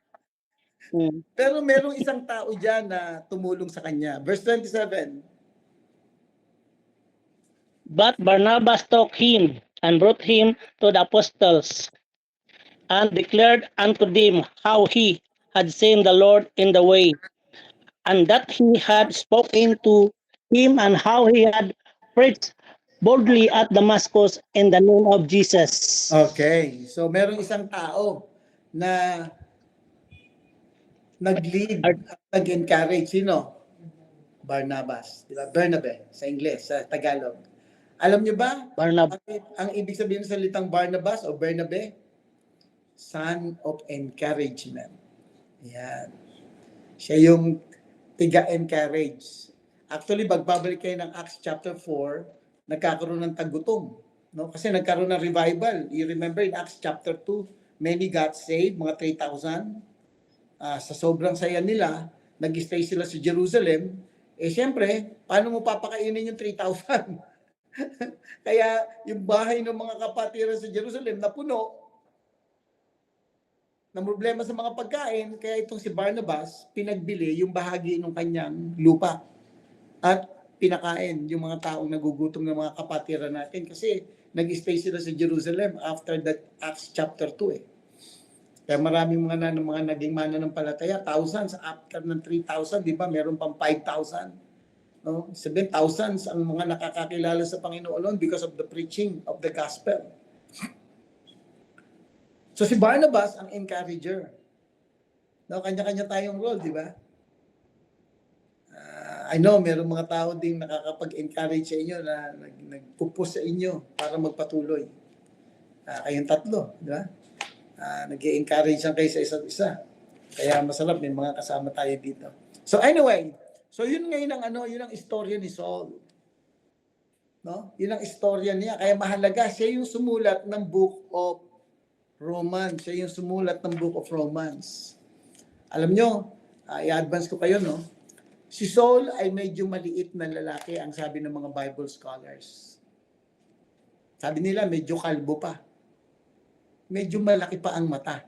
Pero merong isang tao dyan na tumulong sa kanya. Verse 27. But Barnabas took him and brought him to the apostles, and declared unto them how he had seen the Lord in the way, and that he had spoken to him, and how he had preached boldly at Damascus in the name of Jesus. Okay. So merong isang tao na nag-lead, nag-encourage. Sino? Barnabas. Di ba? Bernabe sa Ingles, sa Tagalog. Alam niyo ba, Barnabas. ang ibig sabihin ng salitang Barnabas o Bernabe? Son of encouragement. Yan. Siya yung tiga-encourage. Actually, bagbabalik kayo ng Acts chapter 4, nagkakaroon ng tagutom. No? Kasi nagkaroon ng revival. You remember in Acts chapter 2, many got saved, mga 3,000. Sa sobrang saya nila, nag-stay sila sa Jerusalem. Siyempre, paano mo papakainin yung 3,000? Kaya yung bahay ng mga kapatiran sa Jerusalem napuno ng problema sa mga pagkain. Kaya itong si Barnabas, pinagbili yung bahagi ng kanyang lupa at pinakain yung mga taong nagugutom ng mga kapatiran natin kasi nag-stay sila sa Jerusalem after that Acts chapter 2 Kaya maraming mga naging mananampalataya, thousands after ng 3,000, di ba? Meron pang 5,000. No? 7,000 ang mga nakakakilala sa Panginoon because of the preaching of the gospel. So si Barnabas ang encourager. No, kanya-kanya tayong role, di ba? I know, merong mga tao ding nakakapag-encourage sa inyo na nagpupus sa inyo para magpatuloy. Kayong tatlo, di ba? Nag-encourage lang kayo sa isa't isa. Kaya masarap, may mga kasama tayo dito. So anyway, so yun ngayon yun ang istorya ni Saul. No? Yun ang istorya niya. Kaya mahalaga, siya yung sumulat ng Book of Romans. Siya yung sumulat ng Book of Romans. Alam nyo, i-advance ko kayo, no? Si Saul ay medyo maliit na lalaki, ang sabi ng mga Bible scholars. Sabi nila, medyo kalbo pa. Medyo malaki pa ang mata.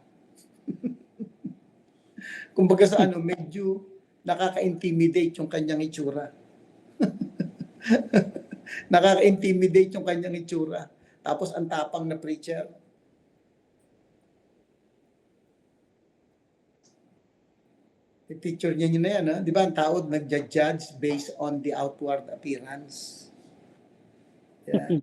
Kumbaga sa medyo nakaka-intimidate yung kanyang itsura. Nakaka-intimidate yung kanyang itsura. Tapos ang tapang na preacher. I-picture niya na yan, ha? Di ba ang tao nagja-judge based on the outward appearance. Yeah.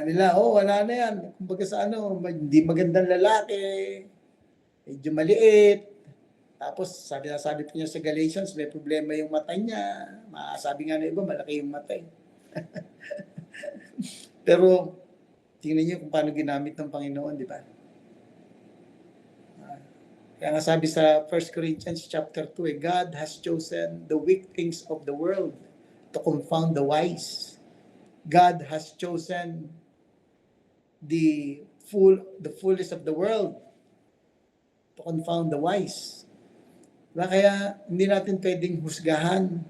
Nila, wala na yan. Kumbaga sa hindi magandang lalaki, medyo maliit. Tapos sabi po niya sa Galatians, may problema yung mata niya. Sabi nga na iba, malaki yung mata. Pero tingnan niyo kung paano ginamit ng Panginoon, di ba? Kaya nga sabi sa 1 Corinthians chapter 2, God has chosen the weak things of the world to confound the wise. God has chosen the foolish of the world to confound the wise. Diba? Kaya hindi natin pwedeng husgahan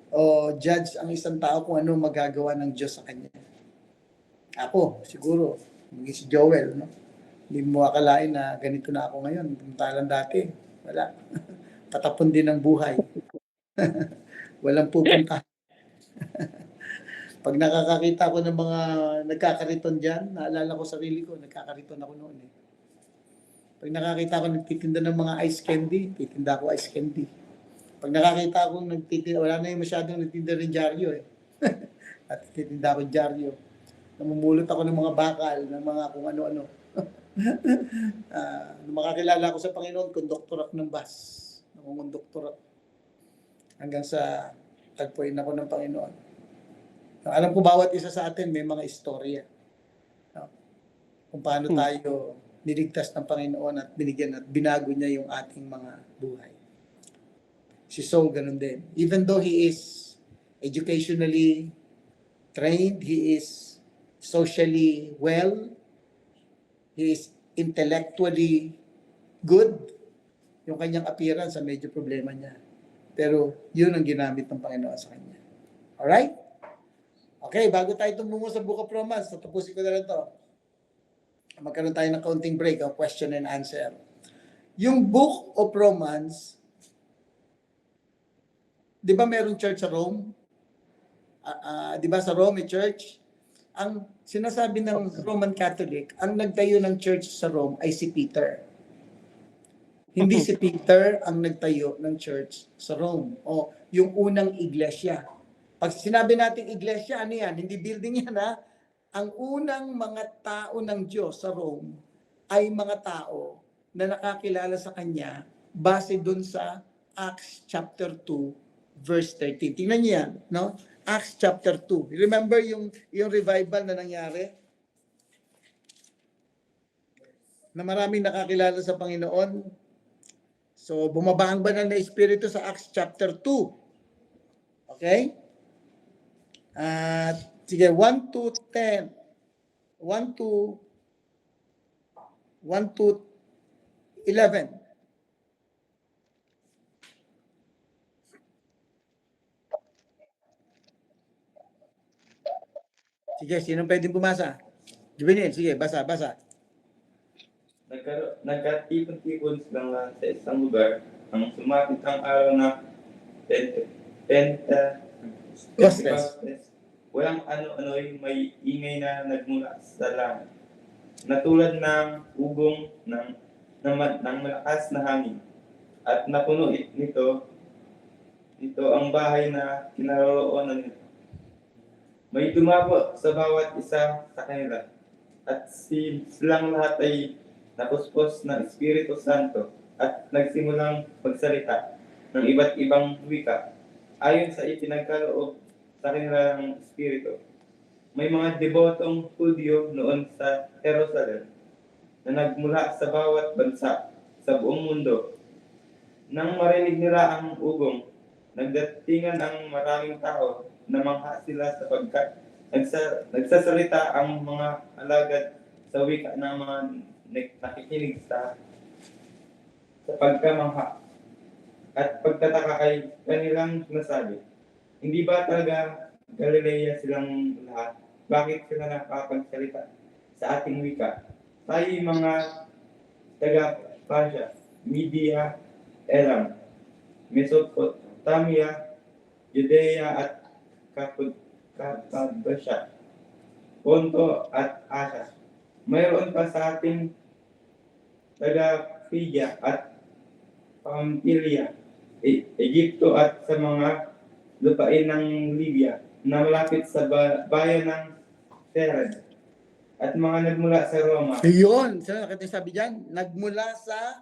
o judge ang isang tao kung ano magagawa ng Diyos sa kanya. Ako, siguro, maging si Joel, no? Hindi mo akalain na ganito na ako ngayon. Samantalang dati, wala. Patapon din ng buhay. Walang pupunta. Pag nakakakita ko ng mga nagkakariton dyan, naalala ko sarili ko, nagkakariton ako noon eh. Pag nakakita ko nagtitinda ng mga ice candy, titinda ako ice candy. Pag nakakita ko nagtitinda, wala na yung masyadong nagtitinda ng dyaryo eh. At titinda ako dyaryo. Namumulot ako ng mga bakal, ng mga kung ano-ano. Makakilala ko sa Panginoon, konduktor ako ng bus. Namumunduktor ako. Hanggang sa tagpuin ako ng Panginoon. Alam ko bawat isa sa atin may mga istorya. No? Kung paano tayo niligtas ng Panginoon at binigyan at binago niya yung ating mga buhay. Si Saul ganun din. Even though he is educationally trained, he is socially well, he is intellectually good, yung kanyang appearance sa medyo problema niya. Pero yun ang ginamit ng Panginoon sa kanya. Alright? Okay, bago tayo tumungo sa Book of Romans, tatapusin ko na lang to. Magkaroon tayo ng kaunting break, question and answer. Yung Book of Romans, di ba merong church sa Rome? Di ba sa Rome, church? Ang sinasabi ng Roman Catholic, ang nagtayo ng church sa Rome ay si Peter. Hindi si Peter ang nagtayo ng church sa Rome o yung unang iglesia. Pag sinabi natin iglesia, ano yan? Hindi building yan, ha? Ang unang mga tao ng Diyos sa Rome ay mga tao na nakakilala sa Kanya base dun sa Acts chapter 2, verse 13. Tingnan niyo yan, no? Acts chapter 2. Remember yung revival na nangyari? Na maraming nakakilala sa Panginoon. So, bumaba ang banal na Espiritu sa Acts chapter 2. Okay? Sige, 1 to 10. 1 to 11. Sige, sino pwedeng bumasa? Juvenil, sige, basa. Nagkatipon-tipon silang lahat sa isang lugar. Ang sumapit ang araw na Pentecostes. Walang ano-ano'y may ingay na nagmula sa langit. Natulad ng ugong ng malakas na hangin. At napuno nito ang bahay na kinaroroonan nito. May dumabo sa bawat isa sa kanila. At silang lahat ay napuspos ng Espiritu Santo at nagsimulang magsalita ng iba't ibang wika ayon sa ipinagkaloob sa kanilang Espiritu. May mga debotong Hudyo noon sa Jerusalem na nagmula sa bawat bansa sa buong mundo. Nang marinig nila ang ugong, nagdatingan ang maraming tao na mangha sila sapagkat nagsasalita ang mga alagad sa wika ng mga nakikinig sa pagkamangha. At pagtataka ay kanilang nasabi, hindi ba talaga Galilea silang lahat? Bakit sila nakapagsalita sa ating wika? Tayo mga taga-Pasya, Media, Elam, Mesopotamia, Judea at Cappadocia, Ponto at Asia. Mayroon pa sa ating taga-Phrygia at Pamphylia, Egypto at sa mga lupain ng Libya na malapit sa bayan ng Terad at mga nagmula sa Roma. Yun, sabi dyan, nagmula sa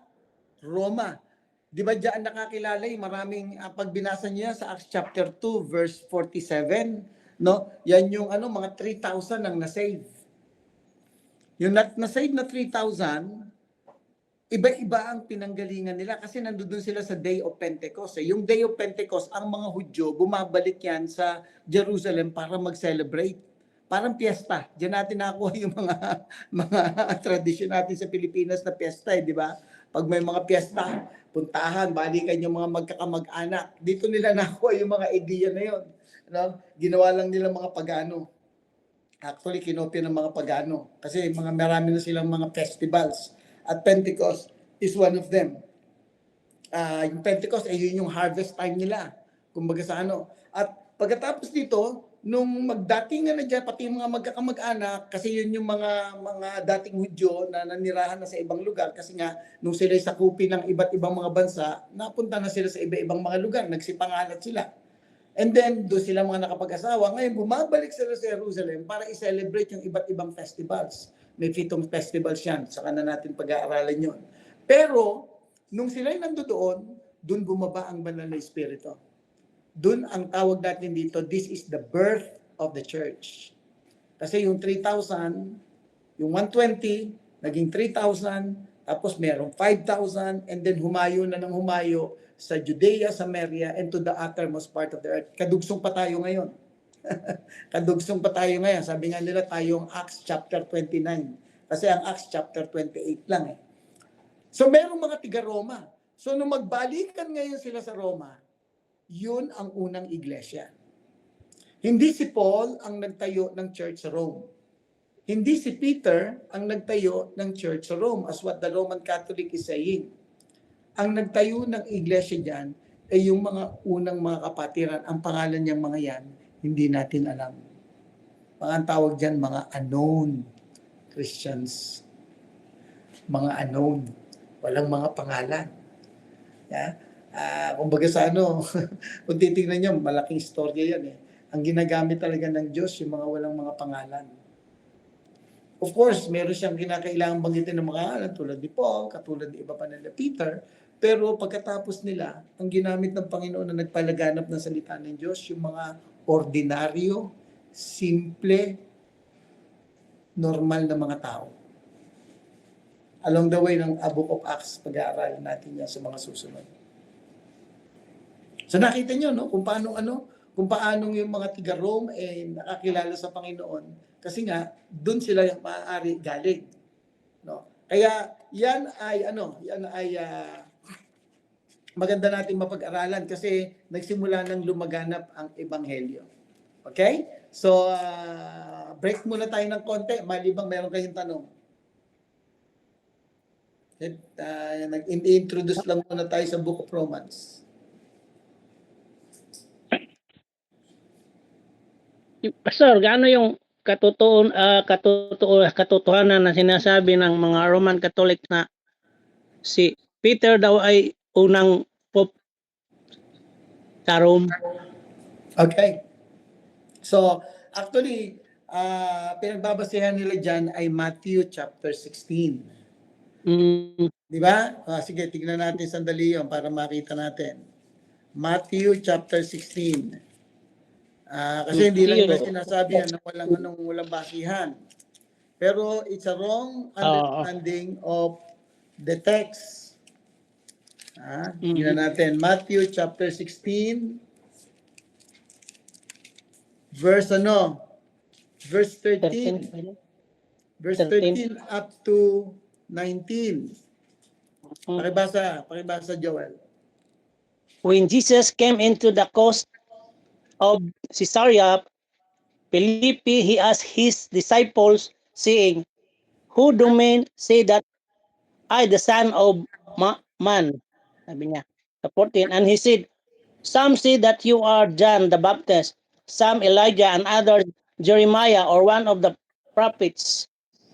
Roma. Di ba dyan nakakilala yung maraming, pag binasa niya sa Acts chapter 2, verse 47, no? Yan yung mga 3,000 ang nasave. Yung nasave na 3,000, iba-iba ang pinanggalingan nila kasi nandoon sila sa Day of Pentecost. Yung Day of Pentecost, ang mga Hudyo, bumabalik yan sa Jerusalem para mag-celebrate. Parang piyesta. Diyan natin nakuha yung mga tradisyon natin sa Pilipinas na piyesta, di ba? Pag may mga piyesta, puntahan, balikan yung mga magkakamag-anak. Dito nila nakuha yung mga ideya na yun. No? Ginawa lang nila mga pagano. Actually, kinopya ng mga pagano. Kasi marami na silang mga festivals. At Pentecost is one of them. Yung Pentecost, yun yung harvest time nila. Kumbaga sa At pagkatapos dito, nung magdatingan na dyan, pati yung mga magkakamag-anak, kasi yun yung mga dating Hudyo na nanirahan na sa ibang lugar, kasi nga, nung sila sakupin ng iba't ibang mga bansa, napunta na sila sa iba-ibang mga lugar, nagsipangalat sila. And then, doon sila mga nakapag-asawa. Ngayon, bumabalik sila sa Jerusalem para i-celebrate yung iba't ibang festivals. May 7 festivals yan, saka na natin pag-aaralan yun. Pero, nung sila'y nandoon, doon bumaba ang banal na Espiritu. Doon ang tawag natin dito, this is the birth of the church. Kasi yung 3,000, yung 120, naging 3,000, tapos merong 5,000, and then humayo na ng humayo sa Judea, Samaria, and to the uttermost part of the earth. Kadugsong pa tayo ngayon. Kadugsong pa tayo ngayon. Sabi nga nila tayong Acts chapter 29. Kasi ang Acts chapter 28 lang . So merong mga tiga-Roma. So nung magbalikan ngayon sila sa Roma, yun ang unang iglesia. Hindi si Paul ang nagtayo ng church sa Rome. Hindi si Peter ang nagtayo ng church sa Rome, as what the Roman Catholic is saying. Ang nagtayo ng iglesia dyan ay yung mga unang mga kapatiran. Ang pangalan niyang mga yan, hindi natin alam. Ang tawag dyan, mga unknown Christians. Mga unknown. Walang mga pangalan. Yeah? Kumbaga sa kung titignan nyo, malaking istorya yan . Ang ginagamit talaga ng Diyos, yung mga walang mga pangalan. Of course, meron siyang kinakailangan banggitin ng mga pangalan, tulad ni Paul, katulad ni iba pa nila Peter, pero pagkatapos nila, ang ginamit ng Panginoon na nagpalaganap ng salita ng Diyos, yung mga ordinaryo, simple, normal na mga tao. Along the way ng Book of Acts, pag-aaralan natin yan sa mga susunod. So nakita nyo, no, kung paano yung mga tiga-Rome nakakilala sa Panginoon kasi nga doon sila maaari galing, no. Kaya yan ay maganda nating mapag-aralan kasi nagsimula nang lumaganap ang ebanghelyo. Okay? So break muna tayo ng konti malibang meron kayong tanong. Nag-introduce lang muna tayo sa Book of Romans. Pastor, gaano yung katotohanan na sinasabi ng mga Roman Catholic na si Peter daw ay unang pope sa Rome? Okay. So, actually, pinagbabasehan nila dyan ay Matthew chapter 16. Di ba? Sige, tignan natin sandali yun para makita natin. Matthew chapter 16. Kasi hindi lang ito sinasabi na walang basihan. Pero it's a wrong understanding of the text. Tingnan natin. Matthew chapter 16. Verse 13. Verse 13 up to 19. Pakibasa Joel. When Jesus came into the coast of Caesarea Philippi, he asked his disciples, saying, "Who do men say that I, the Son of Man?" Sabi niya. 14, and he said, "Some say that you are John the Baptist, some Elijah, and others Jeremiah or one of the prophets."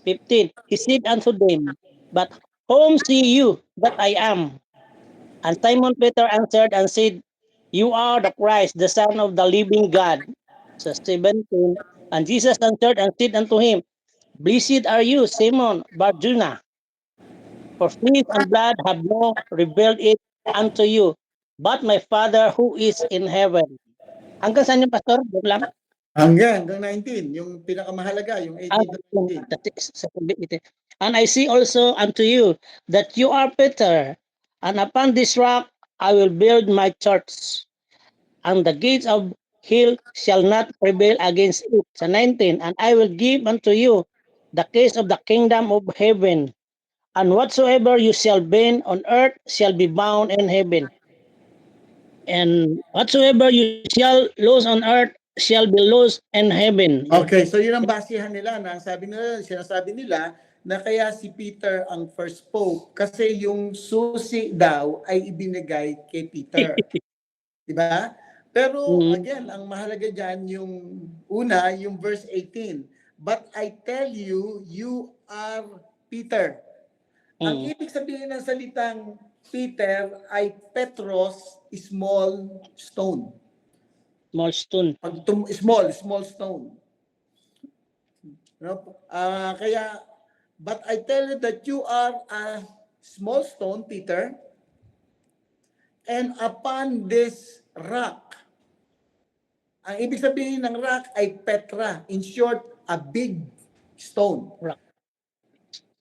15, he said unto them, "But whom see you that I am?" And Simon Peter answered and said, You are the Christ, the Son of the living God. So 17. And Jesus answered and said unto him, Blessed are you, Simon Bar-Jonah, for flesh and blood have not revealed it unto you, but my Father who is in heaven. Hanggang saan yung pastor? Doon lang. Hanggang 19, yung pinakamahalaga, yung 18 to 19. And I see also unto you that you are Peter, and upon this rock I will build my church, and the gates of hell shall not prevail against it. Sa 19, and I will give unto you the keys of the kingdom of heaven, and whatsoever you shall bind on earth shall be bound in heaven, and whatsoever you shall loose on earth shall be loosed in heaven. Okay, so yun ang basihan nila na sinasabi nila na kaya si Peter ang first pope kasi yung susi daw ay ibinigay kay Peter. Di ba? Pero again, ang mahalaga diyan yung una, yung verse 18. But I tell you, you are Peter. Ang ibig sabihin ng salitang Peter ay Petros, small stone. Small stone. Small stone. No? Kaya, but I tell you that you are a small stone, Peter, and upon this rock. Ang ibig sabihin ng rock ay Petra. In short, a big stone. Rock.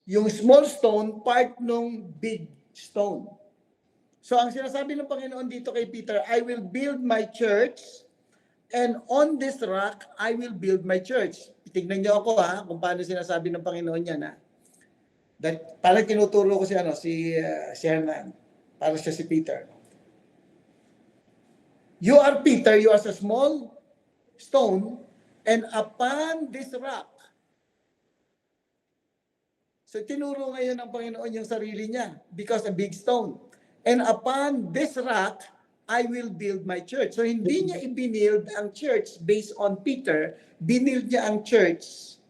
Yung small stone, part ng big stone. So ang sinasabi ng Panginoon dito kay Peter, I will build my church, and on this rock, I will build my church. Tignan niyo ako kung paano sinasabi ng Panginoon yan Parang tinuturo ko si Hernan. Para siya si Peter. You are Peter, you are a small stone, and upon this rock. So tinuro ngayon ng Panginoon yung sarili niya because a big stone. And upon this rock, I will build my church. So hindi niya i-build ang church based on Peter, binild niya ang church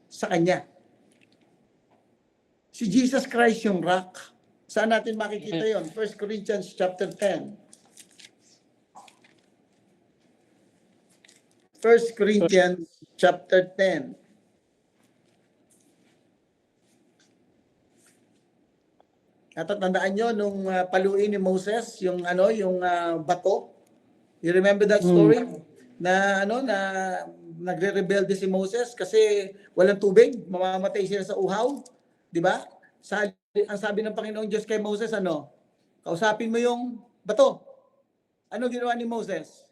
sa kanya. Si Jesus Christ yung rock. Saan natin makikita yon? 1 Corinthians chapter 10. 1 Corinthians chapter 10. Natatandaan nyo nung paluin ni Moses yung bato? You remember that story? Na nagre-rebelde si Moses kasi walang tubig, mamamatay sila sa uhaw, 'di ba? Ang sabi ng Panginoong Diyos kay Moses kausapin mo yung bato. Ano ginawa ni Moses?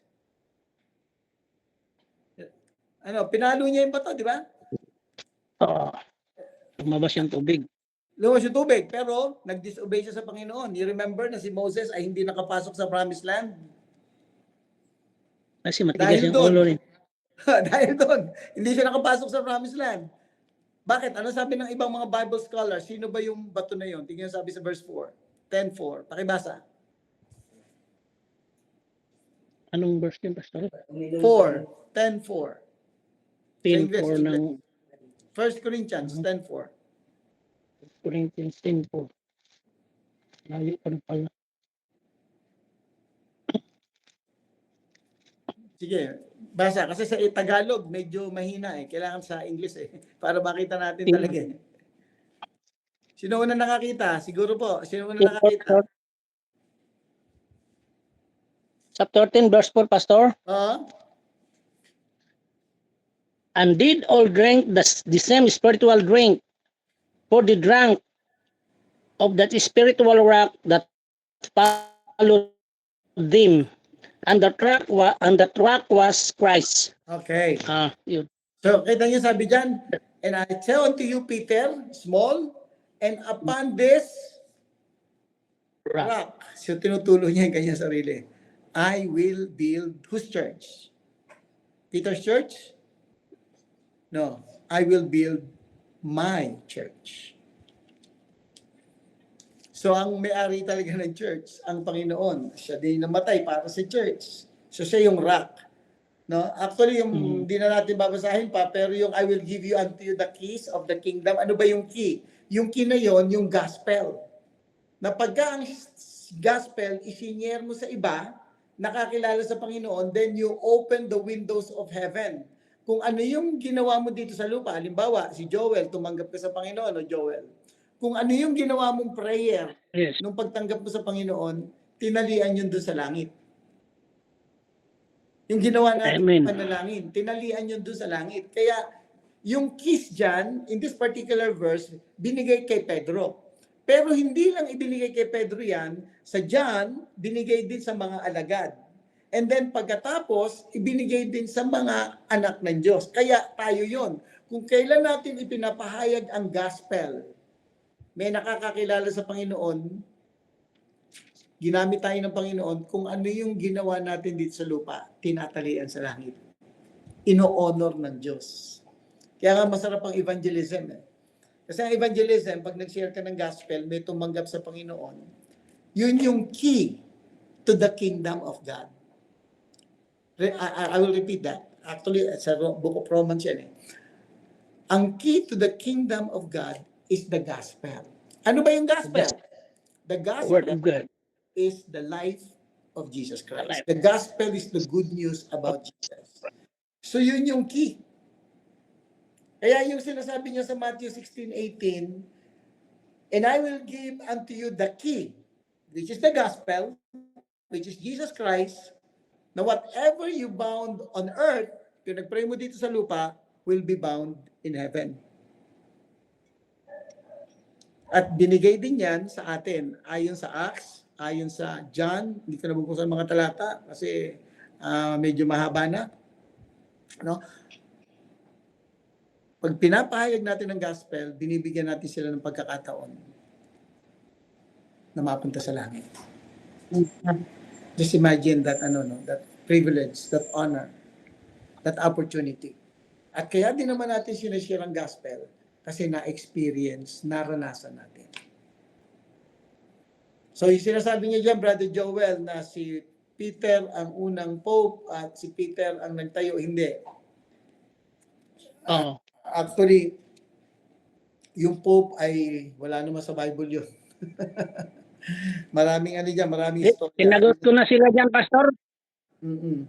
Pinalo niya yung bato, 'di ba? Lumabas yung tubig. Lumabas yung tubig, pero nag-disobey siya sa Panginoon. You remember na si Moses ay hindi nakapasok sa Promised Land? Kasi matigas yung ulo rin. Dahil doon, hindi siya nakapasok sa Promised Land. Bakit? Ano sabi ng ibang mga Bible scholars? Sino ba yung bato na yun? Tingnan sabi sa verse 4. 10:4. Pakibasa. Anong verse yun, Pastor? 4. 10:4. 10:4 ng 1 Corinthians 10:4. Corinthians 10:4. Layo pa na pala. Sige, basa. Kasi sa Tagalog, medyo mahina Kailangan sa English para makita natin talaga Sino una nakakita? Siguro po. Sino una nakakita? Chapter 10, verse 4, Pastor. And did all drink the same spiritual drink, for the drink of that spiritual rock that followed them, and the rock was Christ. Okay. Yun. So, kita niyo sabi dyan, and I tell unto you, Peter, small, and upon this rock. So, tinutulo niya yung kanyang sarili. I will build whose church? Peter's church? No. I will build my church. So, ang may-ari talaga ng church, ang Panginoon. Siya din namatay para sa church. So, siya yung rock. No? Actually, yung hindi na natin babasahin pa, pero yung I will give you unto you the keys of the kingdom. Ano ba yung key? Yung key na yon, yung gospel. Na pagka ang gospel, isinyer mo sa iba, nakakilala sa Panginoon, then you open the windows of heaven. Kung ano yung ginawa mo dito sa lupa, halimbawa, si Joel, tumanggap ka sa Panginoon, o Joel. Kung ano yung ginawa mong prayer, Yes. nung pagtanggap mo sa Panginoon, tinalian yun doon sa langit. Yung ginawa natin Amen. panalangin, tinalian yun doon sa langit. Kaya, yung kiss dyan, in this particular verse, binigay kay Pedro. Pero hindi lang ibinigay kay Pedro yan, sa John, binigay din sa mga alagad. And then pagkatapos, ibinigay din sa mga anak ng Diyos. Kaya tayo yon. Kung kailan natin ipinapahayag ang gospel, may nakakakilala sa Panginoon, ginamit tayo ng Panginoon, kung ano yung ginawa natin dito sa lupa, tinatalian sa langit. Ino-honor ng Diyos. Kaya nga masarap ang evangelism. Kasi ang evangelism, pag nag-share ka ng gospel, may tumanggap sa Panginoon, yun yung key to the kingdom of God. I will repeat that. Actually, sa Book of Romans yan eh. Ang key to the kingdom of God is the gospel. Ano ba yung gospel? The Word gospel of God. is the life of Jesus Christ. The gospel is the good news about Jesus. So yun yung key. Kaya yung sinasabi niya sa Matthew 16:18, and I will give unto you the key, which is the gospel, which is Jesus Christ, na whatever you bound on earth, yung nagpray mo dito sa lupa, will be bound in heaven. At binigay din yan sa atin, ayon sa Acts, ayon sa John, hindi ko nabubuksan mga talata kasi medyo mahaba na. No? Pag pinapahayag natin ang gospel, binibigyan natin sila ng pagkakataon na mapunta sa langit. Just imagine that that privilege, that honor, that opportunity. At kaya din naman natin sinishare ang gospel kasi na-experience, naranasan natin. So yung sinasabi niya dyan, Brother Joel, na si Peter ang unang pope at si Peter ang nagtayo, hindi. Oo. Actually, yung pope ay wala naman sa Bible yun. Maraming maraming story. Sinagot ko na sila dyan, Pastor. Mm-mm.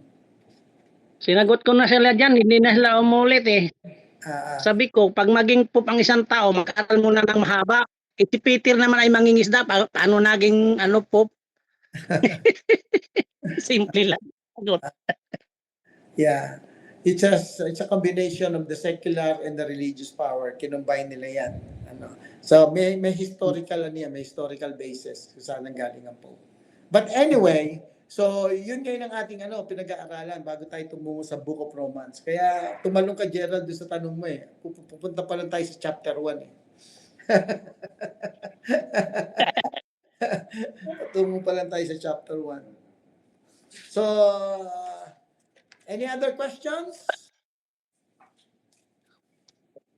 Sinagot ko na sila dyan, hindi na sila umulit eh. Sabi ko, pag maging poop ang isang tao, mag-aral muna ng mahaba. Si Peter naman ay mangingisda, paano naging poop? Simple lang. Yeah. It's a combination of the secular and the religious power. Kinumbine nila yan. So may historical may historical basis kung saan galing ang Pope. But anyway, so yun ngayon ang ating pinag-aaralan bago tayo tumungo sa Book of Romans. Kaya tumalong ka, Gerald, doon sa tanong mo eh. Pupunta pa lang tayo sa chapter 1 eh. Tungo pa lang tayo sa chapter 1. So, any other questions?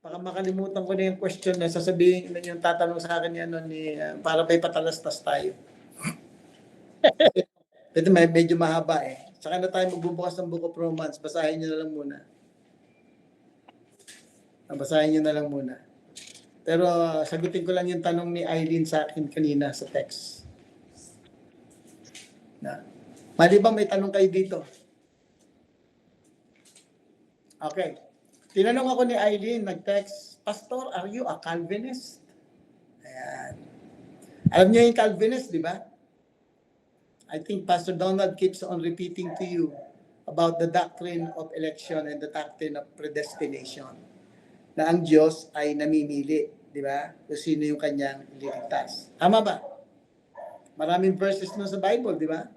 Baka makalimutan ko na yung question na sasabihin na yung tatanong sa akin yan para may patalastas tayo. Ito medyo mahaba eh. Saka na tayo magbubukas ng Book of Romans. Basahin nyo na lang muna. Basahin nyo na lang muna. Pero sagutin ko lang yung tanong ni Eileen sa akin kanina sa text. Mali ba may tanong kayo dito? Okay. Tinanong ako ni Eileen, nag-text, Pastor, are you a Calvinist? Ayan. Alam niyo yung Calvinist, di ba? I think Pastor Donald keeps on repeating to you about the doctrine of election and the doctrine of predestination. Na ang Diyos ay namimili, di ba? Kung sino yung kanyang ililigtas. Tama ba? Maraming verses na sa Bible, di ba?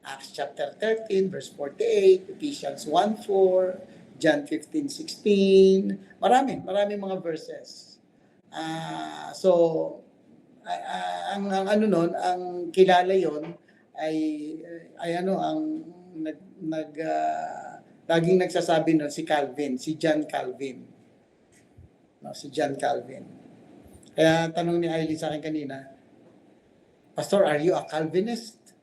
Acts chapter 13, verse 48, Ephesians 1:4, John 15:16, maraming mga verses. Ang kilala yon ay ang laging nagsasabi nun si Calvin, si John Calvin. No, si John Calvin. Kaya tanong ni Eileen sa akin kanina, Pastor, are you a Calvinist?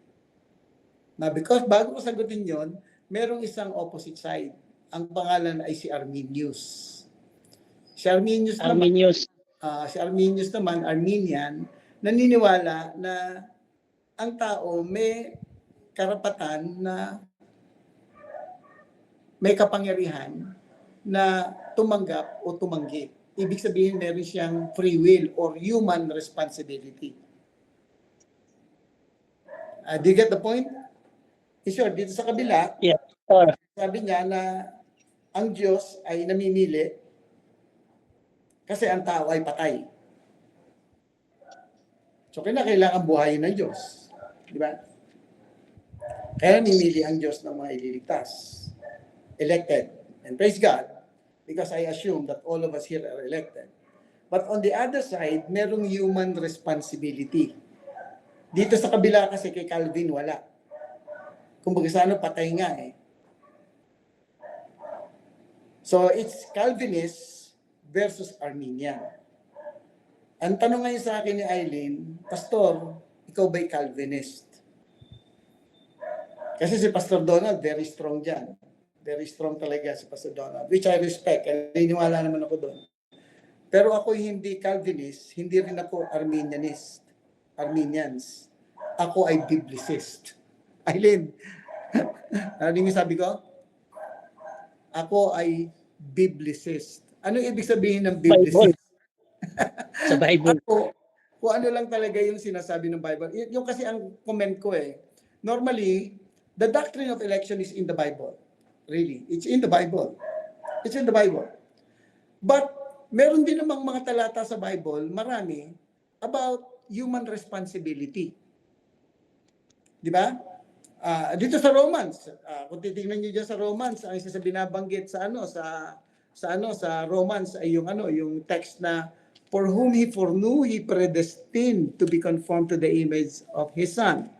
Na because bago ko sagutin yon, merong isang opposite side. Ang pangalan ay si Arminius. Si Arminius naman, Arminian, naniniwala na ang tao may karapatan na may kapangyarihan na tumanggap o tumanggi. Ibig sabihin meron siyang free will or human responsibility. Do you get the point? Sure, dito sa kabila, Yes, sir. sabi niya na ang Diyos ay namimili kasi ang tao ay patay. So kailangan buhayin ng Diyos. Di ba? Kaya namimili ang Diyos ng mga ililigtas. Elected. And praise God, because I assume that all of us here are elected. But on the other side, merong human responsibility. Dito sa kabila kasi kay Calvin, wala. Kumbaga sa patay nga eh. So it's Calvinist versus Arminian. Ang tanong ngayon sa akin ni Eileen, Pastor, ikaw ba'y Calvinist? Kasi si Pastor Donald, very strong dyan. Very strong talaga si Pastor Donald, which I respect. Naniniwala naman ako doon. Pero ako hindi Calvinist, hindi rin ako Arminians. Ako ay Biblicist. Eileen, ano yung sabi ko? Ako ay Biblicist. Ano ibig sabihin ng Biblicist? Sa Bible. Ako, kung ano lang talaga yung sinasabi ng Bible. Yung kasi ang comment ko eh. Normally, the doctrine of election is in the Bible. Really. It's in the Bible. It's in the Bible. But, meron din namang mga talata sa Bible, marami, about human responsibility. Di ba? Dito sa Romans, kung titingnan niyo diyan sa Romans, ang isa sa binabanggit sa Romans ay yung text na for whom he foreknew, he predestined to be conformed to the image of his son.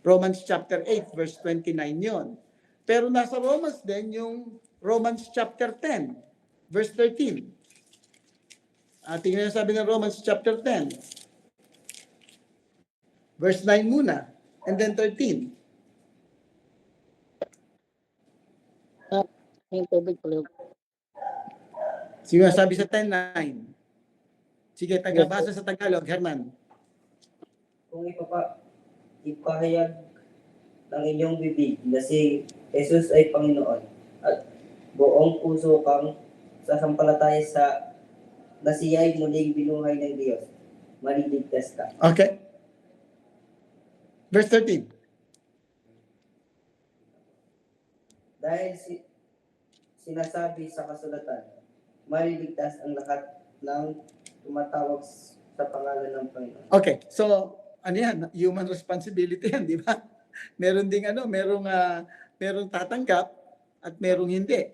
Romans chapter 8 verse 29 yon. Pero nasa Romans din yung Romans chapter 10 verse 13. Tingnan niyo sabi ng Romans chapter 10. Verse 9 muna and then 13. Yung tubig pala. Sige, sabi sa 10:9. Sige, tagabasa sa Tagalog, Hernan. Kung ipahayag ng inyong bibig na si Jesus ay Panginoon at buong puso kang sasampalataya na siya ay muling binuhay ng Diyos, maliligtas ka. Okay. Verse 13. Dahil sinasabi sa kasulatan, maliligtas ang lahat ng tumatawag sa pangalan ng Panginoon. Okay. So, ano yan? Human responsibility yan, di ba? Meron ding merong tatanggap at merong hindi.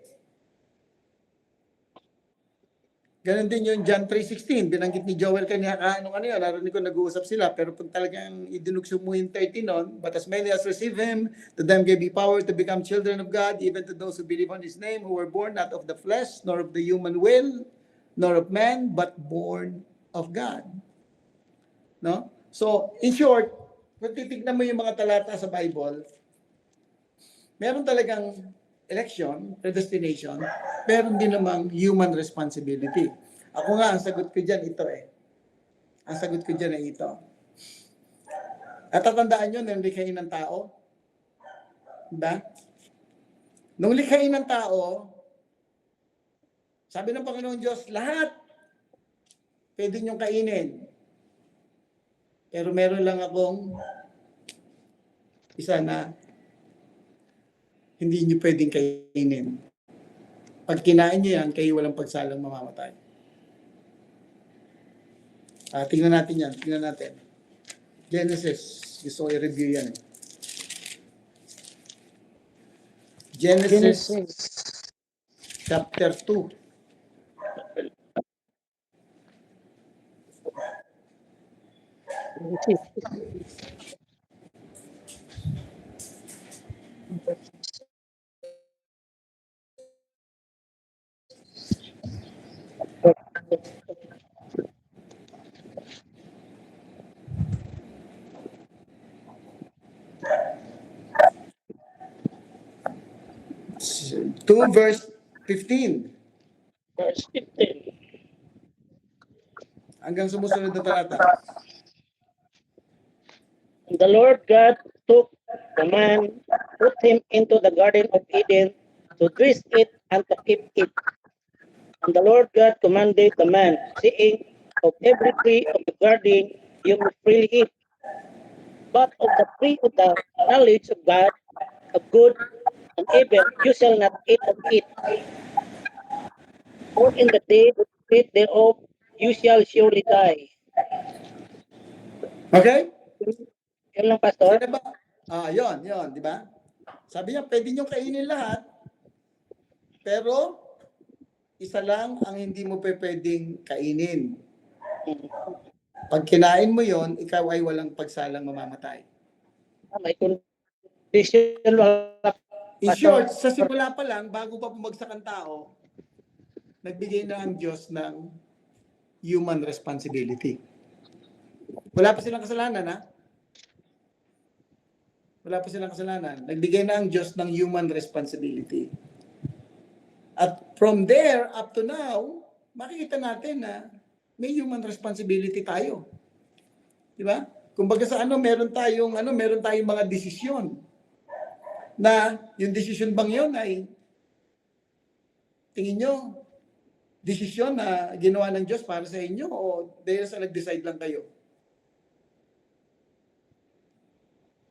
Ganon din yung John 3:16. Binanggit ni Joel kanina, narinig ko nag-uusap sila, pero pag talagang idinugso mo yung 13 nun, but as many as receive Him, to them gave He power to become children of God, even to those who believe on His name, who were born not of the flesh, nor of the human will, nor of man, but born of God. No? So, in short, kung titignan mo yung mga talata sa Bible, meron talagang election, predestination, meron din namang human responsibility. Ako nga, ang sagot ko dyan, ito eh. Ang sagot ko dyan ay ito. At tatandaan nyo, nung likhain ng tao, diba? Nung likhain ng tao, sabi ng Panginoon Diyos, lahat pwede niyong kainin. Pero meron lang akong isa na hindi niyo pwedeng kainin. Pag kinain niyo yan, kayo walang pagsalang mamamatay. Tingnan natin yan. Tingnan natin. Genesis. Gusto ko i-review yan. Genesis chapter 2. Verse 15. Verse 15. Hanggang sumusunod na talata. And the Lord God took the man, put him into the Garden of Eden to dress it and to keep it. And the Lord God commanded the man, saying, of every tree of the garden you may freely eat, but of the tree of the knowledge of God, of good and evil, you shall not eat of it. For in the day that you eat thereof, you shall surely die. Okay? Yun lang, Pastor. Sino ba? Yon, di ba? Sabi niya, pwede nyo kainin lahat, pero isa lang ang hindi mo pwedeng kainin. Pag kinain mo yon, ikaw ay walang pagsalang mamamatay. May condition lang, In Pastor. short, sa simula pa lang, bago pa bumagsak ang tao, nagbigay na ang Diyos ng human responsibility. Wala pa silang kasalanan, ha? Wala pa silang kasalanan. Nagbigay na ang Diyos ng human responsibility. At from there up to now, makikita natin na may human responsibility tayo. Di ba? Kumbaga sa meron tayong mga desisyon na yung desisyon bang yun ay tingin nyo desisyon na ginawa ng Diyos para sa inyo o dahil sa nag-decide lang kayo?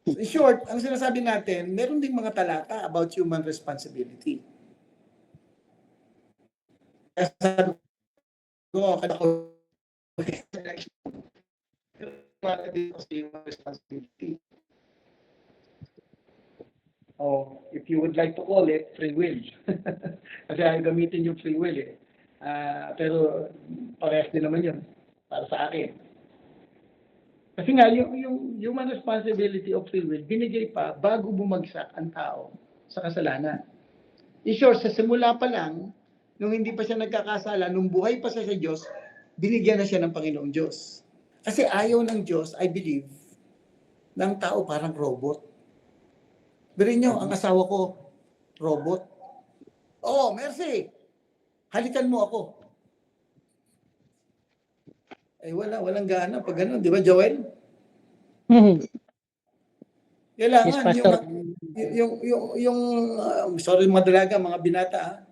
So in short, ang sinasabi natin, meron ding mga talata about human responsibility. Kaya sabi ko, human responsibility. Oh, if you would like to call it, free will. Kasi ayaw gamitin yung free will eh. Pero parehas din naman yun para sa akin. Kasi nga, yung human responsibility of free will, binigay pa bago bumagsak ang tao sa kasalanan. In short, sa simula pa lang, nung hindi pa siya nagkakasala, nung buhay pa siya sa Diyos, binigyan na siya ng Panginoong Diyos. Kasi ayaw ng Diyos, I believe, ng tao parang robot. Birin nyo, ang asawa ko, robot. Oh, merci. Halikan mo ako. Ay walang gana pag gano'n, di ba Joel? Yes, Kailangan Pastor. sorry mga dalaga, mga binata,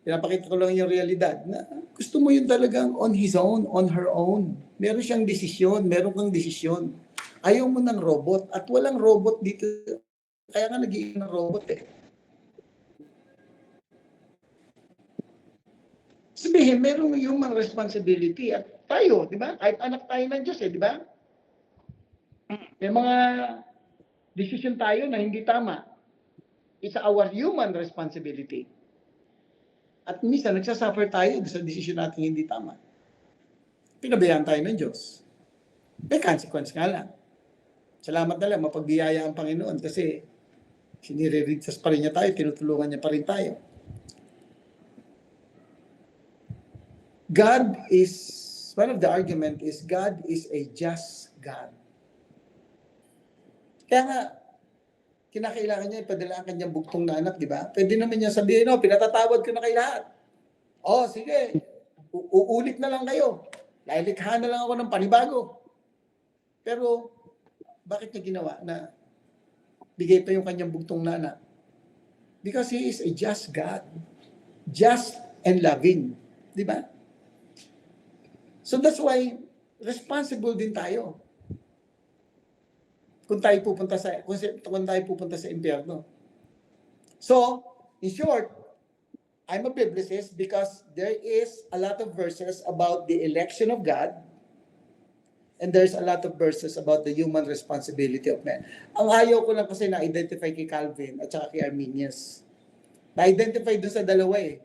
pinapakita ko lang yung realidad na gusto mo yun talagang on his own, on her own. Meron siyang desisyon, meron kang desisyon. Ayaw mo ng robot at walang robot dito. Kaya nga nag-iing ng robot eh. Sabihin, merong human responsibility at tayo, di ba? Kahit anak tayo ng Diyos eh, di ba? May mga decision tayo na hindi tama. It's our human responsibility. At minsan, nagsasuffer tayo sa decision natin hindi tama. Pinabayaan tayo ng Diyos. May consequence nga lang. Salamat na lang, mapagbiyaya ang Panginoon kasi sinire-rigtas pa rin niya tayo, tinutulungan niya pa rin tayo. One of the argument is God is a just God. Kaya nga, kinakailangan niya ipadala ang kanyang bugtong na anak, di ba? Pwede naman niya sabihin, pinatatawad ko na kay lahat. Sige, uulit na lang kayo. Lailikha na lang ako ng panibago. Pero, bakit niya ginawa na bigay pa yung kanyang bugtong na anak? Because He is a just God. Just and loving. Di ba? So that's why, responsible din tayo. Kung tayo pupunta sa impyerno. So, in short, I'm a biblicist because there is a lot of verses about the election of God and there's a lot of verses about the human responsibility of man. Ang ayaw ko lang kasi na-identify kay Calvin at saka kay Arminius. Na-identify dun sa dalawa eh.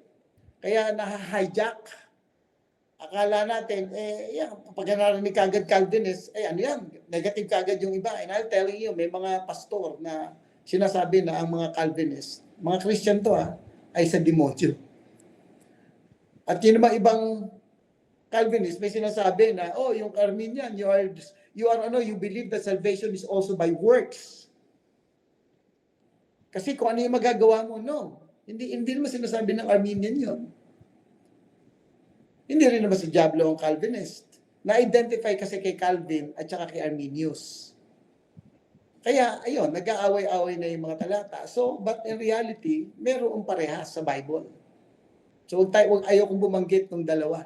Kaya na-hijack. Akala natin, pag narinig kagad Calvinist, ano yan, negative kagad yung iba. And I'll tell you, may mga pastor na sinasabi na ang mga Calvinist, mga Christian to ay sa demonyo. At yung mga ibang Calvinist, may sinasabi na, yung Arminian, you believe that salvation is also by works. Kasi kung ano yung magagawa mo, no. Hindi naman sinasabi ng Arminian yun. Hindi rin naman si Diablo ang Calvinist. Na-identify kasi kay Calvin at saka kay Arminius. Kaya, ayun, nag-aaway-away na yung mga talata. So, but in reality, merong parehas sa Bible. So, ayaw kong bumanggit ng dalawa.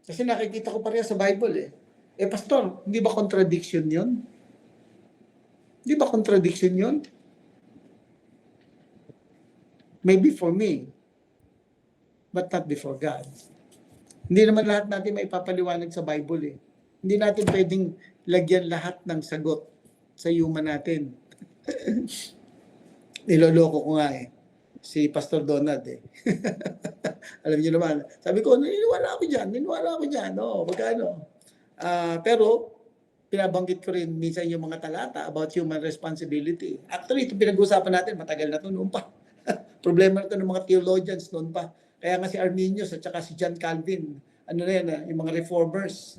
Kasi nakikita ko parehas sa Bible eh. Eh, pastor, hindi ba contradiction yun? Hindi ba contradiction yun? Maybe for me, but not before God. Hindi naman lahat natin may papaliwanag sa Bible eh. Hindi natin pwedeng lagyan lahat ng sagot sa human natin. Niloloko ko nga eh. Si Pastor Donald eh. Alam niyo naman. Sabi ko, niniwala ako dyan. No, magkano? Pero, pinabanggit ko rin minsan yung mga talata about human responsibility. Actually, ito pinag-uusapan natin, matagal na ito noon pa. Problema na ito ng mga theologians noon pa. Kaya nga si Arminius at saka si John Calvin, ano na yan, yung mga reformers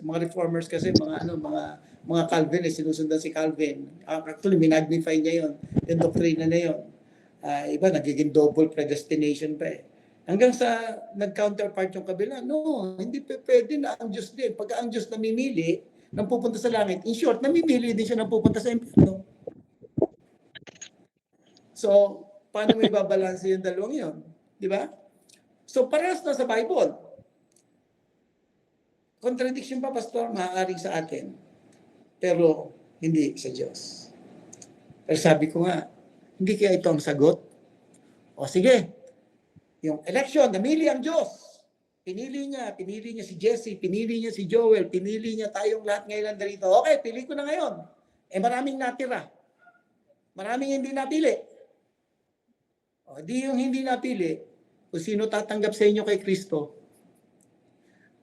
kasi mga Calvinist, sinusundan si Calvin. Actually, minagnify niya yun, yung doktrina na yun. Iba, nagiging double predestination pa eh. Hanggang sa nag-counterpart yung kabila, no, hindi pwede na ang Diyos din. Pagka ang Diyos namimili ng pupunta sa langit, in short, namimili din siya ng pupunta sa impyerno. So, paano mo ibabalanse yung dalawang yun? Di ba? So, parehas na sa Bible. Contradiction pa, Pastor, maaaring sa atin. Pero, hindi sa Diyos. Pero sabi ko nga, hindi kaya ito ang sagot? O sige, yung election, namili ang Diyos. Pinili niya si Jesse, pinili niya si Joel, pinili niya tayong lahat ngayon dito. Okay, pili ko na ngayon. Eh maraming natira. Maraming hindi napili. O di yung hindi napili, kung sino tatanggap sa inyo kay Kristo,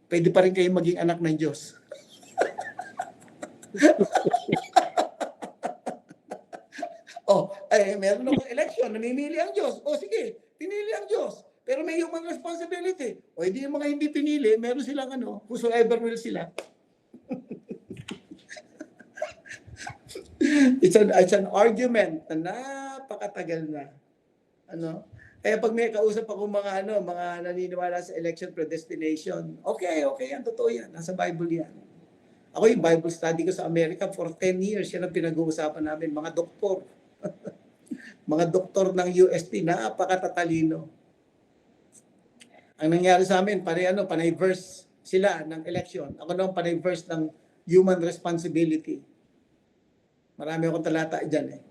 pwede pa rin kayong maging anak ng Diyos. Meron akong election, namimili ang Diyos. Sige, pinili ang Diyos. Pero may human responsibility. Hindi yung mga hindi pinili, meron silang whosoever will sila. It's an argument na napakatagal na. Kaya pag may kausap ako mga naniniwala sa election predestination, okay, yan, totoo yan. Nasa Bible yan. Ako yung Bible study ko sa Amerika for 10 years, yan ang pinag-uusapan namin, mga doktor. Mga doktor ng UST, napakatatalino. Ang nangyari sa amin, panay verse sila ng election. Ako naman panay verse ng human responsibility. Marami akong talata dyan eh.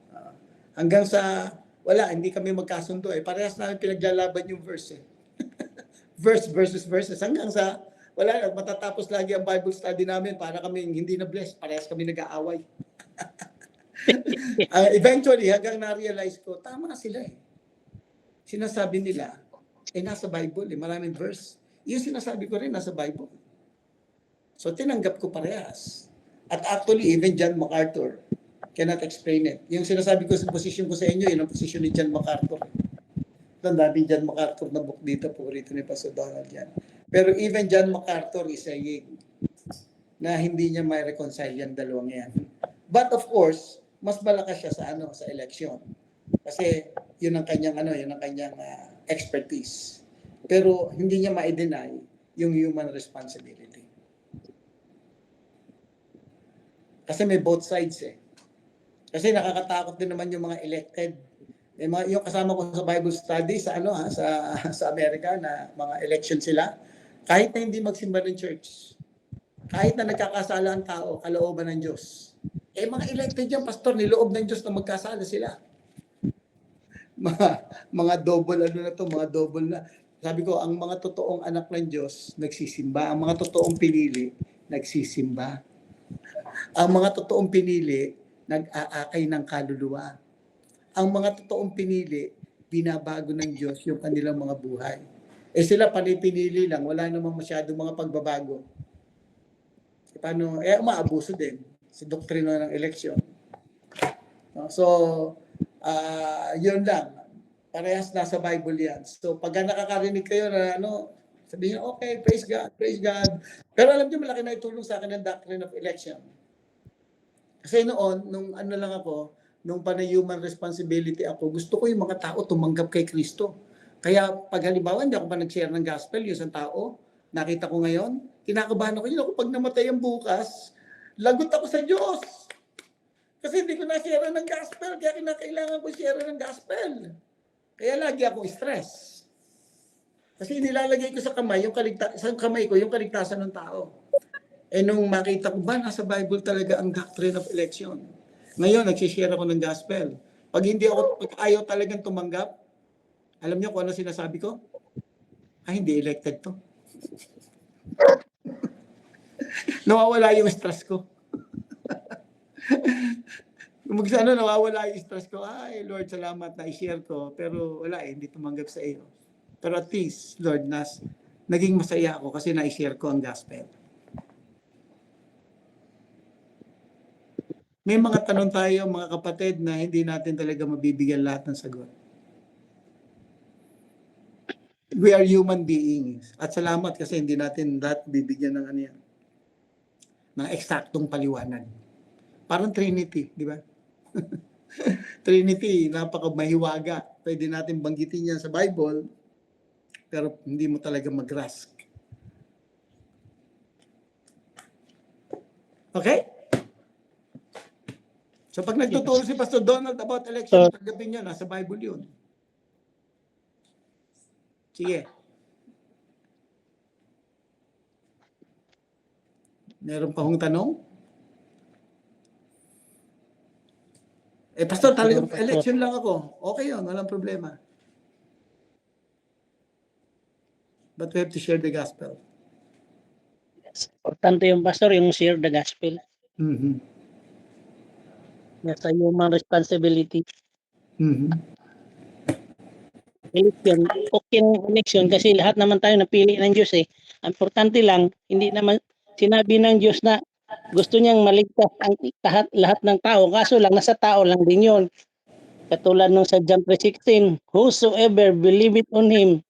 Hanggang sa, hindi kami magkasundo eh. Parehas namin pinaglalaban yung verse eh. Verse versus verses. Hanggang sa, matatapos lagi ang Bible study namin para kami hindi na blessed. Parehas kami nag-aaway. Eventually, hanggang na-realize ko, tama sila eh. Sinasabi nila, nasa Bible eh, maraming verse. Yung sinasabi ko rin, nasa Bible. So, tinanggap ko parehas. At actually, even John MacArthur cannot explain it. Yung sinasabi ko sa position ko sa inyo, yun ang position ni John MacArthur. Ang daming John MacArthur na book dito po rito ni Pastor Donald yan. Pero even John MacArthur is saying na hindi niya may reconcile yan dalawang yan. But of course, mas malakas siya sa election. Kasi yun ang kanyang expertise. Pero hindi niya ma-deny yung human responsibility. Kasi may both sides eh. Kasi nakakatakot din naman yung mga elected. Yung kasama ko sa Bible study sa Amerika na mga election sila, kahit na hindi magsimba ng church, kahit na nagkakasala ang tao, kalooban ng Diyos. Mga elected yan, pastor, niloob ng Diyos na magkasala sila. Mga double mga double na. Sabi ko, ang mga totoong anak ng Diyos, nagsisimba. Ang mga totoong pinili, nagsisimba. Ang mga totoong pinili, nag-aakay ng kaluluwa. Ang mga totoong pinili, binabago ng Diyos yung kanilang mga buhay. Sila pinili lang, wala namang masyadong mga pagbabago. Paano? Umaabuso din sa doktrina ng eleksyon. So, yun lang. Parehas nasa Bible yan. So, pag nakakarinig kayo na sabihin, okay, praise God. Pero alam niyo, malaki na itulong sa akin ng doctrine of election. Kasi nung nung panay human responsibility ako, gusto ko yung mga tao tumanggap kay Kristo. Kaya pag halimbawa, hindi ako pa nag-share ng gospel, yung isang tao, nakita ko ngayon, kinakabahan ako, pag namatay ang bukas, lagot ako sa Diyos. Kasi hindi ko na-share ng gospel, kaya kinakailangan ko share ng gospel. Kaya lagi akong stress. Kasi nilalagay ko sa kamay, sa kamay ko, yung kaligtasan ng tao. Eh nung makita ko ba, nasa Bible talaga ang doctrine of election. Ngayon, nagsishare ako ng gospel. Pag ayaw talagang tumanggap, alam niyo kung ano sinasabi ko? Ay, hindi elected to. Nawawala yung stress ko. Nawawala yung stress ko. Ay, Lord, salamat na i-share ko. Pero wala hindi tumanggap sa iyo. Pero at least, Lord, naging masaya ako kasi na-share ko ang gospel. May mga tanong tayo, mga kapatid, na hindi natin talaga mabibigyan lahat ng sagot. We are human beings. At salamat kasi hindi natin lahat bibigyan ng ng eksaktong paliwanag. Parang Trinity, di ba? Trinity, napaka-mahiwaga. Pwede natin banggitin yan sa Bible, pero hindi mo talaga mag-grasp. Okay? So pag nagtuturo si Pastor Donald about election, tanggapin nyo, nasa Bible yun. Sige. Meron pa hong tanong? Pastor, talagang election lang ako. Okay yun, walang problema. But we have to share the gospel. Yes. Importante yung pastor, yung share the gospel. Mm-hmm. That's a human responsibility. Mm-hmm. Election, okay ng election kasi lahat naman tayo napili ng Diyos eh. Ang importante lang, hindi naman sinabi ng Diyos na gusto niyang maligtas ang lahat ng tao. Kaso lang, nasa tao lang din yun. Katulad nung sa John 3:16, whosoever believeth on Him,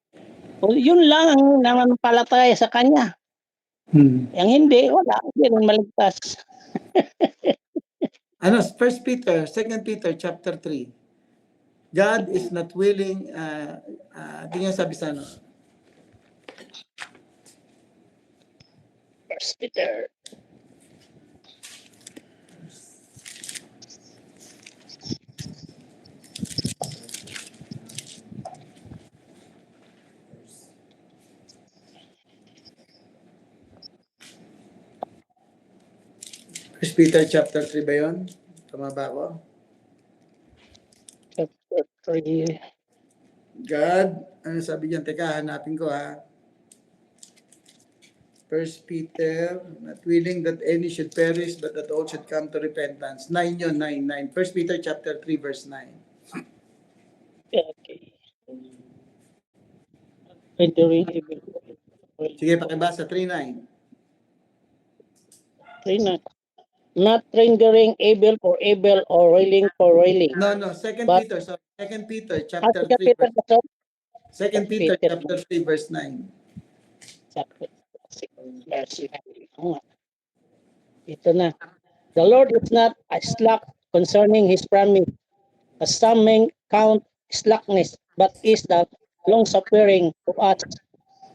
yun lang ang nanampalataya sa Kanya. Mm-hmm. Yang hindi, wala. Hindi rin maligtas. 1 Peter, 2 Peter chapter 3. God is not willing, tingnan sabi sa First Peter. First Peter chapter 3 ba yun? Tama ba ako? Chapter 3. God, ano sabi diyan? Teka, hanapin ko ha. First Peter, not willing that any should perish, but that all should come to repentance. 9 yun, 9. First Peter chapter 3 verse 9. Okay. Entering evil. Sige, pakibasa, 3:9. 3:9. Not rendering evil for evil or railing for railing. No, 2 But- Peter, sorry. 2 Peter chapter 3 Peter, verse, 2 Peter Peter. chapter 3 verse 9. Chapter 6, verse 9. Ito na. The Lord is not a slack concerning His promise, as some men count slackness, but is that long-suffering to us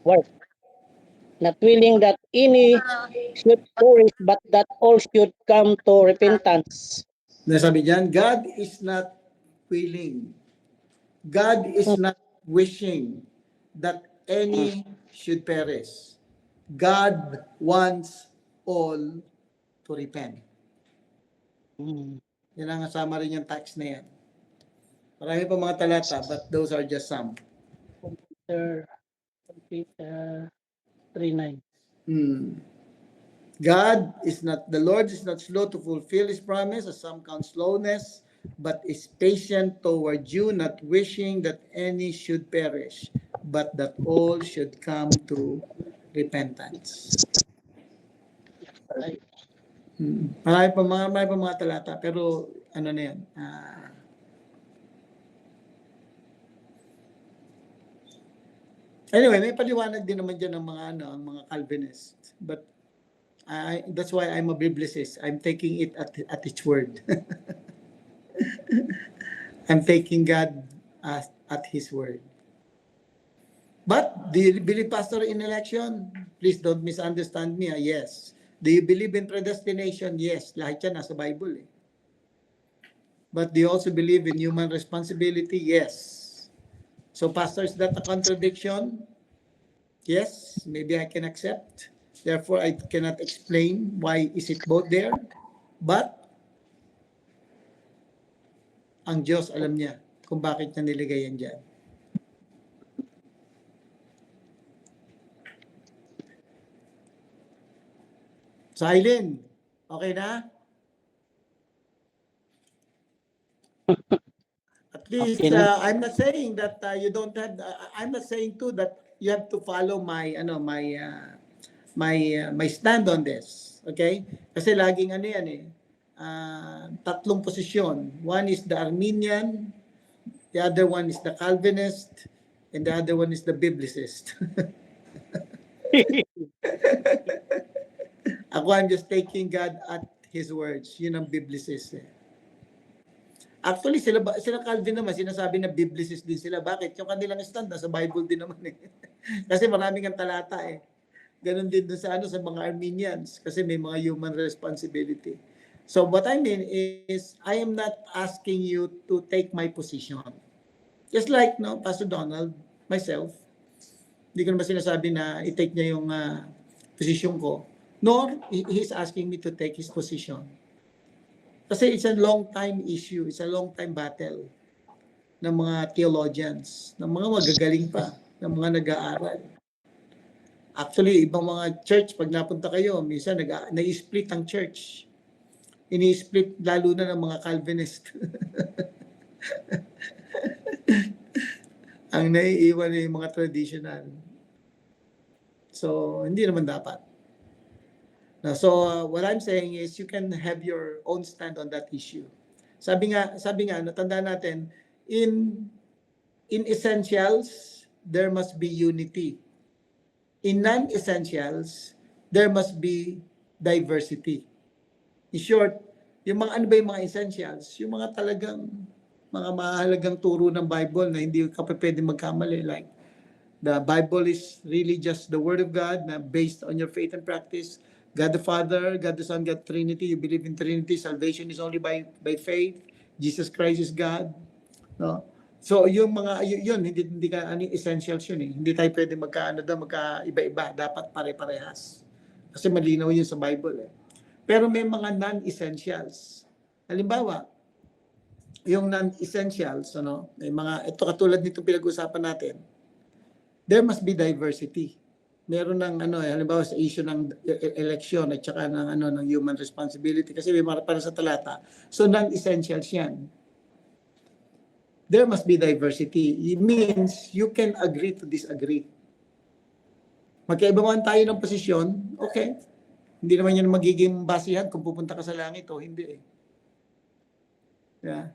work, not willing that any should perish, but that all should come to repentance. Nasabi diyan, God is not willing. God is not wishing that any should perish. God wants all to repent. Yan ang kasama rin yung text na yan. Marami pa mga talata, but those are just some. Peter 3:9. The Lord is not slow to fulfill His promise, as some count slowness, but is patient toward you, not wishing that any should perish, but that all should come to repentance. Marami pa mga talata, pero ano na yan? Anyway, may paliwanag din naman dyan ng ang mga Calvinist. But that's why I'm a biblicist. I'm taking it at its word. I'm taking God at His word. But do you believe, Pastor, in election? Please don't misunderstand me. Yes. Do you believe in predestination? Yes. Lahat yan nasa Bible. But do you also believe in human responsibility? Yes. So, Pastor, is that a contradiction? Yes, maybe I can accept. Therefore, I cannot explain why is it both there. But, ang Diyos alam niya kung bakit niya nilagay yan dyan. So, Aileen, okay na? At least, Okay na. I'm not saying that you don't have, I'm not saying too that you have to follow my, my stand on this. Okay? Kasi laging ano yan eh, tatlong posisyon. One is the Arminian, the other one is the Calvinist, and the other one is the Biblicist. Ako, I'm just taking God at His words. Yun ang Biblicist eh. Actually, sila Calvin naman, sinasabi na Biblicist din sila. Bakit? Yung kanilang stand sa Bible din naman eh. Kasi maraming ang talata eh. Ganon din dun sa mga Armenians kasi may mga human responsibility. So what I mean is I am not asking you to take my position. Just like Pastor Donald, myself, hindi ko naman sinasabi na i-take niya yung position ko. Nor he's asking me to take his position. Kasi it's a long time issue, it's a long time battle ng mga theologians, ng mga magagaling pa, ng mga nag-aaral. Actually, ibang mga church, pag napunta kayo, minsan nai-split ang church. Ini-split lalo na ng mga Calvinist. Ang naiiwan yung mga traditional. So, hindi naman dapat. No, so, what I'm saying is you can have your own stand on that issue. Sabi nga, tandaan natin, in essentials, there must be unity. In non-essentials, there must be diversity. In short, yung mga ano ba yung mga essentials? Yung mga talagang mga mahalagang turo ng Bible na hindi ka pwede magkamali. Like, the Bible is really just the Word of God na based on your faith and practice. God the Father, God the Son, God Trinity. You believe in Trinity. Salvation is only by faith. Jesus Christ is God. No? So yung mga yun hindi ka essentials yun eh. Hindi tayo pwede magkaiba-iba, dapat pare-parehas. Kasi malinaw yun sa Bible eh. Pero may mga non-essentials. Halimbawa, yung non-essentials, may mga ito katulad nito pinag-usapan natin. There must be diversity. Meron ng halimbawa sa issue ng election at saka ng human responsibility kasi may para sa talata. So non-essentials 'yan. There must be diversity. It means you can agree to disagree. Magkaiba man tayo ng posisyon, okay. Hindi naman yan magiging basihan kung pupunta ka sa langit o hindi eh. Yeah.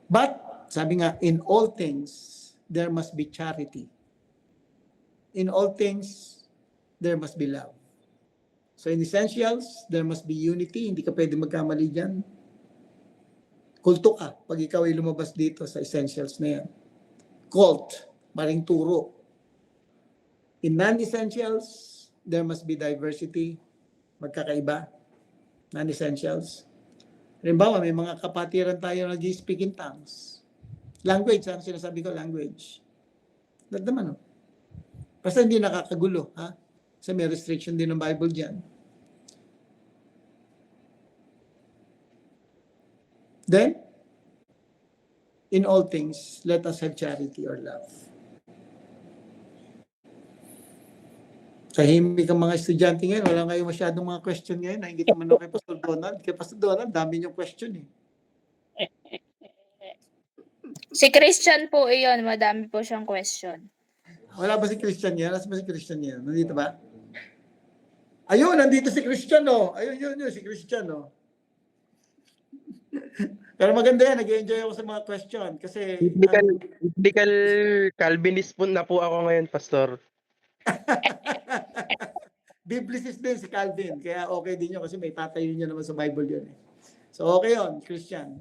But, sabi nga, in all things, there must be charity. In all things, there must be love. So in essentials, there must be unity. Hindi ka pwede magkamali dyan. Kulto ka pag ikaw ay lumabas dito sa essentials na yan. Cult, maring turo. In non-essentials, there must be diversity. Magkakaiba. Non-essentials. Halimbawa, may mga kapatiran tayo na nag-speak in tongues. Language, ang sinasabi ko, language. That naman, basta hindi nakakagulo, ha? Kasi may restriction din ng Bible dyan. Then, in all things, let us have charity or love. Tahimik ang mga estudyante ngayon. Wala ngayon masyadong mga question ngayon. Nainggit naman ako kay Pastor Donald. Kay Pastor Donald, dami niyong question eh. Si Christian po iyon, madami po siyang question. Wala ba si Christian yan? Nasa ba si Christian yan? Nandito ba? Ayun, nandito si Christian, oh. Ayun, yun, si Christian, oh. Pero maganda yan, nag-enjoy ako sa mga question. Kasi... Biblical Calvinist po na po ako ngayon, Pastor. Biblicist din si Calvin. Kaya okay din yun kasi may tatayo niya naman sa Bible yun. Eh. So okay yun, Christian.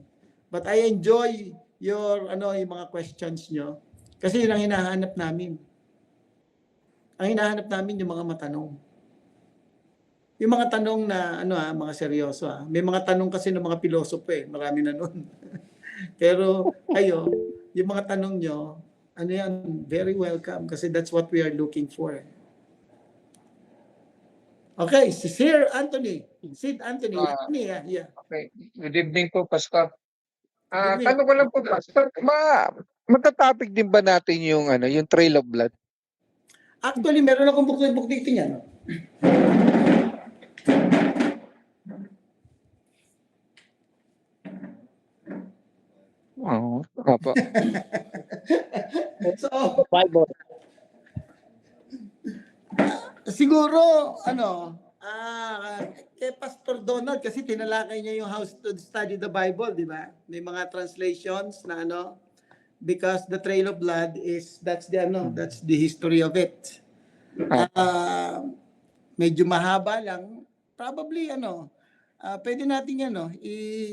But I enjoy your, yung mga questions nyo. Kasi yun ang hinahanap namin. Ang hinahanap namin yung mga matanong. Yung mga tanong na mga seryoso May mga tanong kasi ng mga pilosopo marami na nun. Pero kayo, yung mga tanong nyo, very welcome kasi that's what we are looking for. Okay, si Sir Anthony. Sid Anthony. Yeah. Okay. Good evening po, Pastor. Good evening. Tanong ko lang po, Pastor, matatopic din ba natin yung yung Trail of Blood? Actually, meron akong book dito niyan. Oo. Opo. So, Bible. siguro, kay Pastor Donald, kasi tinalakay niya yung How to Study the Bible, di ba? May mga translations na because the Trail of Blood that's the history of it. Medyo mahaba lang. Probably, pwede natin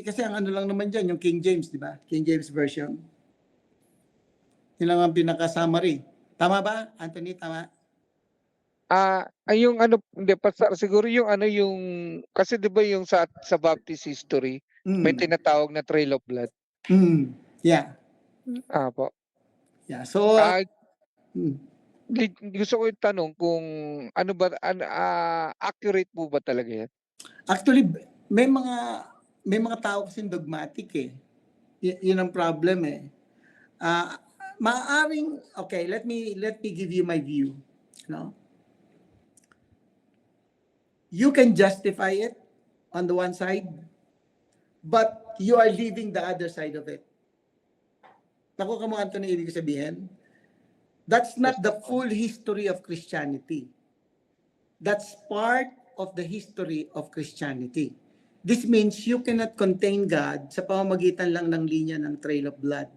kasi ang lang naman dyan, yung King James, di ba? King James Version. Yun lang ang pinaka-summary. Tama ba, Anthony? Tama? Yung hindi, Pastor, siguro yung yung, kasi di ba yung sa Baptist history, may tinatawag na Trail of Blood. Yeah. Apo. Yeah. So, gusto ko yung tanong kung accurate po ba talaga yan? actually, may mga tao kasing dogmatic yun ang problem Maaring, okay, let me give you my view. You can justify it on the one side, but you are leaving the other side of it. Nakuha mo, Anthony, ibig sabihin? That's not the full history of Christianity. That's part of the history of Christianity. This means you cannot contain God sa pamamagitan lang ng linya ng Trail of Blood.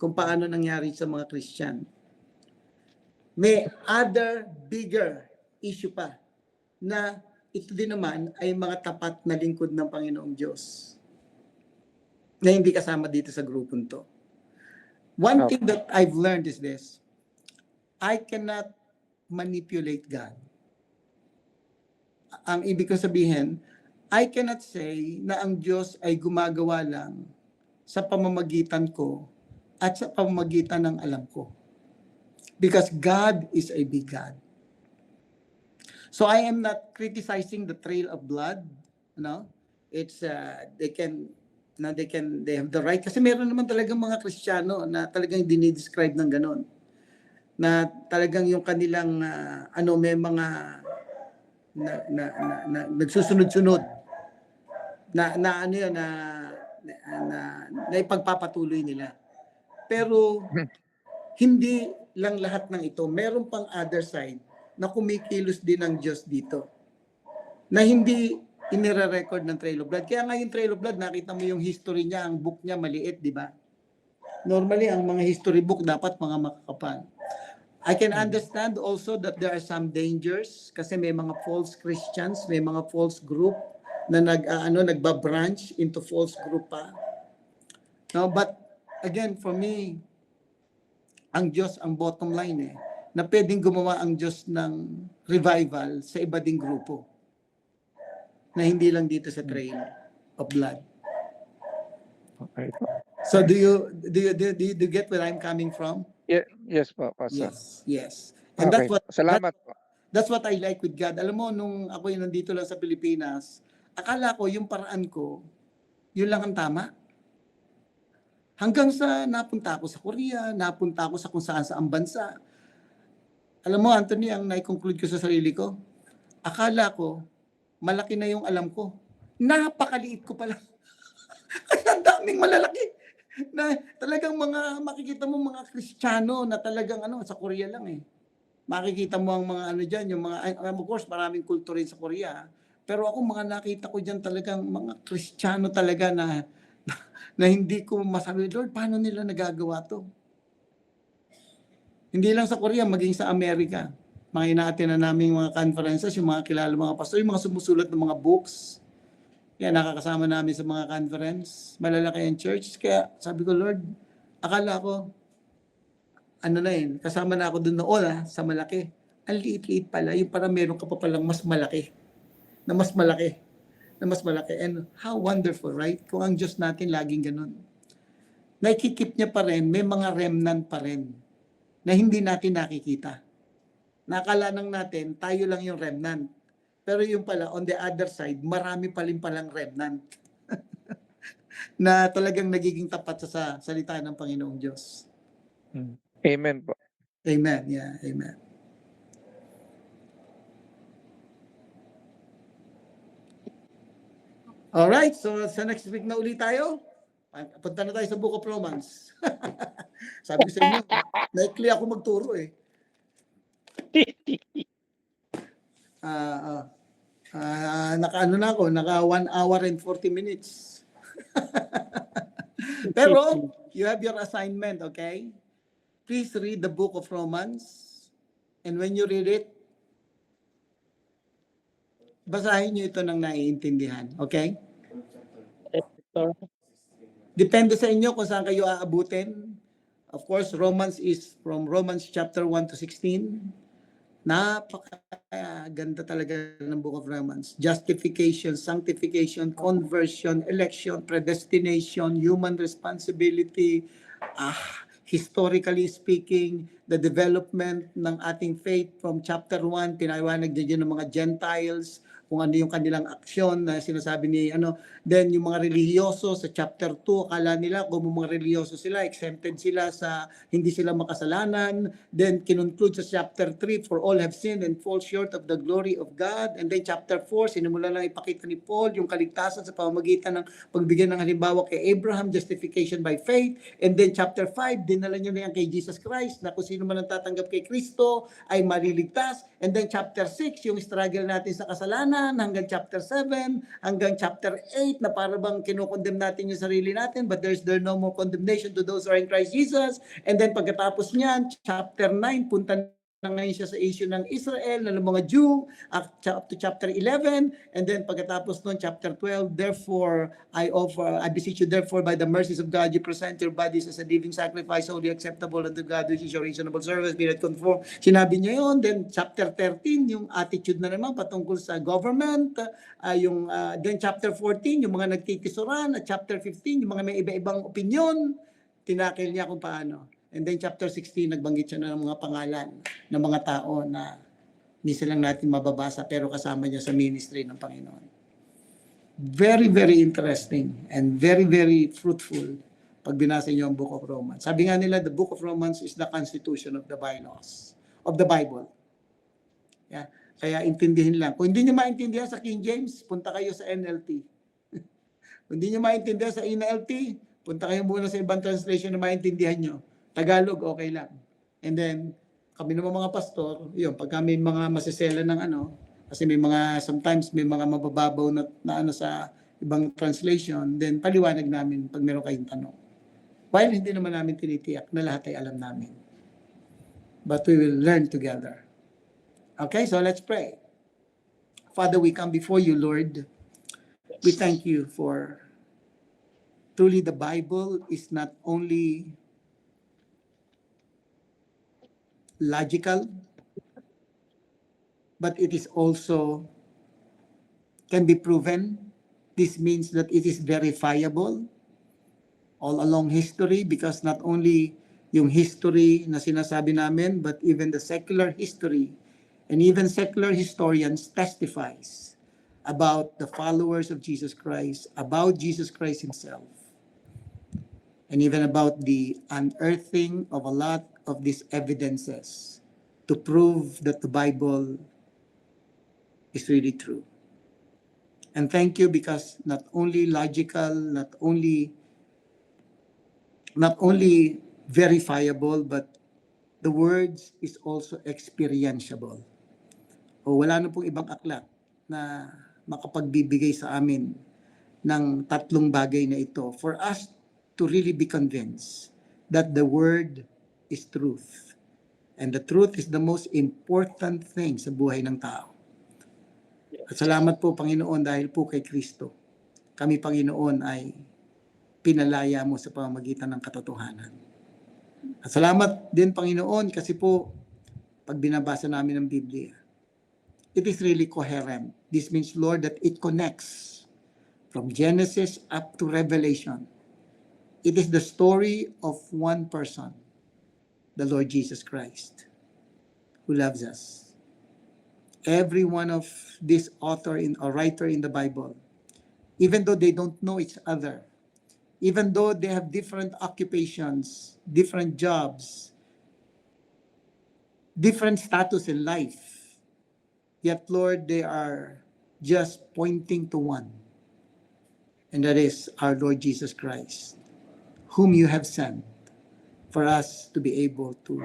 Kung paano nangyari sa mga Christian. May other bigger issue pa na ito din naman ay mga tapat na lingkod ng Panginoong Diyos na hindi kasama dito sa grupong to. One thing that I've learned is this: I cannot manipulate God. Ang ibig ko sabihin, I cannot say na ang Diyos ay gumagawa lang sa pamamagitan ko at sa pamamagitan ng alam ko. Because God is a big God. So I am not criticizing the Trail of Blood. It's they have the right, kasi meron naman talagang mga Kristiyano na talagang dinidescribe ng ganon, na talagang yung kanilang may mga nagsusunod-sunod na ipagpapatuloy nila. Pero hindi lang lahat ng ito, meron pang other side na kumikilos din ng Diyos dito na hindi inire-record ng Trail of Blood. Kaya nga yung Trail of Blood, nakita mo yung history niya, ang book niya maliit, di ba? Normally, ang mga history book dapat mga makakapal. I can understand also that there are some dangers kasi may mga false Christians, may mga false group na nagbabranch into false group pa. No, but again, for me, ang Diyos ang bottom line na pwedeng gumawa ang Diyos ng revival sa iba ding grupo na hindi lang dito sa Trail of Blood. Okay. So do you get where I'm coming from? Yes po, Pastor. Yes. And Okay. Salamat po. that's what I like with God. Alam mo, nung ako yung nandito lang sa Pilipinas, akala ko yung paraan ko, yun lang ang tama. Hanggang sa napunta ako sa Korea, napunta ako sa kung saan sa bansa. Alam mo, Anthony, ang na-conclude ko sa sarili ko, akala ko, malaki na yung alam ko. Napakaliit ko pala. Kasi ang daming malalaki. Na talagang makikita mo mga Kristiyano na talagang sa Korea lang Makikita mo ang mga dyan, yung mga, of course, maraming kulto rin sa Korea. Pero ako, mga nakita ko dyan talagang mga Kristiyano talaga na hindi ko masabi, Lord, paano nila nagagawa to? Hindi lang sa Korea, maging sa Amerika. Mga inatin na namin mga conferences, yung mga kilala mga pastor, yung mga sumusulat ng mga books. Kaya nakakasama namin sa mga conference. Malalaki ang church. Kaya sabi ko, Lord, akala ko, kasama na ako doon noon sa malaki. Ang liit-liit pala, yung para meron ka pa palang mas malaki. na mas malaki. Na mas malaki. And how wonderful, right? Kung ang Diyos natin laging ganun. Nakikip niya pa rin, may mga remnant pa rin na hindi natin nakikita. Nakala nang natin, tayo lang yung remnant. Pero yung pala, on the other side, marami pa rin palang remnant na talagang nagiging tapat sa salita ng Panginoong Diyos. Amen po. Amen. Yeah, amen. Alright, so sa next week na ulit tayo. Punta na tayo sa Book of Romans. Sabi ko sa inyo, naikli ako magturo eh. Naka-ano na ako, naka 1 hour and 40 minutes. Pero, you have your assignment, okay? Please read the Book of Romans. And when you read it, basahin nyo ito ng naiintindihan, okay? Depende sa inyo kung saan kayo aabutin. Of course, Romans is from Romans chapter 1 to 16. Napakaganda talaga ng Book of Romans. Justification, sanctification, conversion, election, predestination, human responsibility, historically speaking, the development ng ating faith from chapter 1, pinaliwanag din ng mga Gentiles, kung ano yung kanilang aksyon na sinasabi ni then yung mga relihiyoso sa chapter 2, akala nila kung mga relihiyoso sila, exempted sila sa hindi sila makasalanan. Then kinunclude sa chapter 3, for all have sinned and fall short of the glory of God. And then chapter 4, sinimula lang ipakita ni Paul yung kaligtasan sa pamamagitan ng pagbigyan ng halimbawa kay Abraham, justification by faith. And then chapter 5, dinala niyo na yan kay Jesus Christ, na kung sino man ang tatanggap kay Kristo ay maliligtas. And then chapter 6, yung struggle natin sa kasalanan, hanggang chapter 7, hanggang chapter 8, na para bang kinukondemn natin yung sarili natin, but there no more condemnation to those who are in Christ Jesus. And then pagkatapos niyan, chapter 9, punta na ngayon siya sa issue ng Israel, ng mga Jew, up to chapter 11, and then pagkatapos nun, chapter 12, therefore, I beseech you, therefore, by the mercies of God, you present your bodies as a living sacrifice, holy, acceptable unto God, which is your reasonable service, be not conformed. Sinabi niya yun. Then, chapter 13, yung attitude na naman patungkol sa government, then chapter 14, yung mga nagkikisuran, at chapter 15, yung mga may iba-ibang opinion, tinakil niya kung paano. And then chapter 16, nagbanggit siya na ng mga pangalan ng mga tao na hindi silang natin mababasa pero kasama niya sa ministry ng Panginoon. Very, very interesting and very, very fruitful pag binasa niyo ang Book of Romans. Sabi nga nila, the Book of Romans is the constitution of the bylaws, of the Bible. Yeah. Kaya intindihin lang. Kung hindi niyo maintindihan sa King James, punta kayo sa NLT. Kung hindi niyo maintindihan sa NLT, punta kayo muna sa ibang translation na maintindihan niyo. Tagalog, okay lang. And then, kami naman mga pastor, yun, pag kami mga masisela ng kasi may mga, sometimes may mga mabababaw na sa ibang translation, then paliwanag namin pag meron kayong tanong. While hindi naman namin tinitiyak na lahat ay alam namin. But we will learn together. Okay, so let's pray. Father, we come before you, Lord. We thank you for truly the Bible is not only logical, but it is also can be proven. This means that it is verifiable all along history, because not only yung history na sinasabi namin, but even the secular history and even secular historians testifies about the followers of Jesus Christ, about Jesus Christ himself, and even about the unearthing of a lot of these evidences to prove that the Bible is really true. And thank you, because not only logical, not only verifiable, but the words is also experientiable. O wala na pong ibang aklat na makapagbibigay sa amin ng tatlong bagay na ito for us to really be convinced that the word is truth. And the truth is the most important thing sa buhay ng tao. At salamat po, Panginoon, dahil po kay Kristo, kami, Panginoon, ay pinalaya mo sa pamamagitan ng katotohanan. At salamat din, Panginoon, kasi po, pag binabasa namin ang Biblia, it is really coherent. This means, Lord, that it connects from Genesis up to Revelation. It is the story of one person, the Lord Jesus Christ, who loves us. Every one of this author or writer in the Bible, even though they don't know each other, even though they have different occupations, different jobs, different status in life, yet, Lord, they are just pointing to one, and that is our Lord Jesus Christ, whom you have sent for us to be able to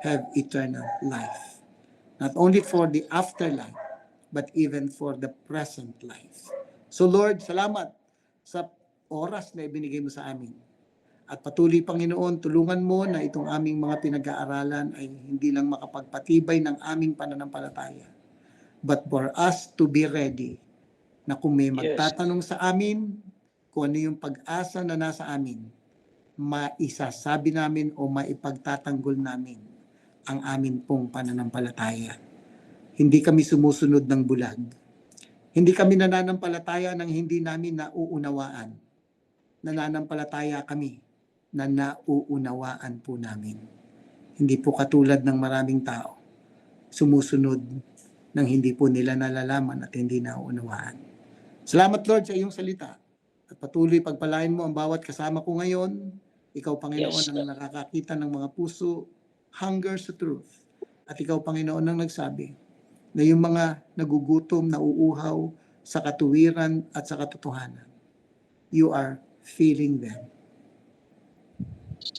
have eternal life. Not only for the afterlife, but even for the present life. So Lord, salamat sa oras na ibinigay mo sa amin. At patuloy, Panginoon, tulungan mo na itong aming mga pinag-aaralan ay hindi lang makapagpatibay ng aming pananampalataya, but for us to be ready na kung may magtatanong sa amin, kung ano yung pag-asa na nasa amin, maisasabi namin o maipagtatanggol namin ang amin pong pananampalataya. Hindi kami sumusunod ng bulag. Hindi kami nananampalataya ng hindi namin nauunawaan. Nananampalataya kami na nauunawaan po namin. Hindi po katulad ng maraming tao, sumusunod ng hindi po nila nalalaman at hindi nauunawaan. Salamat, Lord, sa iyong salita. At patuloy pagpalain mo ang bawat kasama ko ngayon. Ikaw, Panginoon, ang nakakakita ng mga puso, hunger sa truth. At ikaw, Panginoon, ang nagsabi na yung mga nagugutom, nauuhaw sa katuwiran at sa katotohanan, you are feeling them.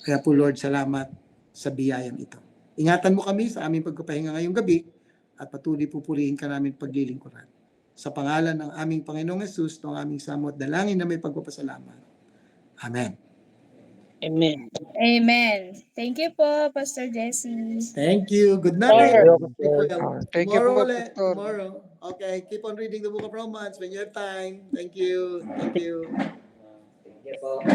Kaya po, Lord, salamat sa biyayang ito. Ingatan mo kami sa aming pagpapahinga ngayong gabi at patuloy pupurihin ka namin paglilingkuran. Sa pangalan ng aming Panginoong Hesus, ng aming samot dalangin na may pagpapasalamat. Amen. Amen. Amen. Thank you po, Pastor Jesse. Thank you. Good night. Sir. Thank you Tomorrow po, ulit. Pastor. Tomorrow. Okay. Keep on reading the book of Romans when you have time. Thank you. Thank you. Thank you po.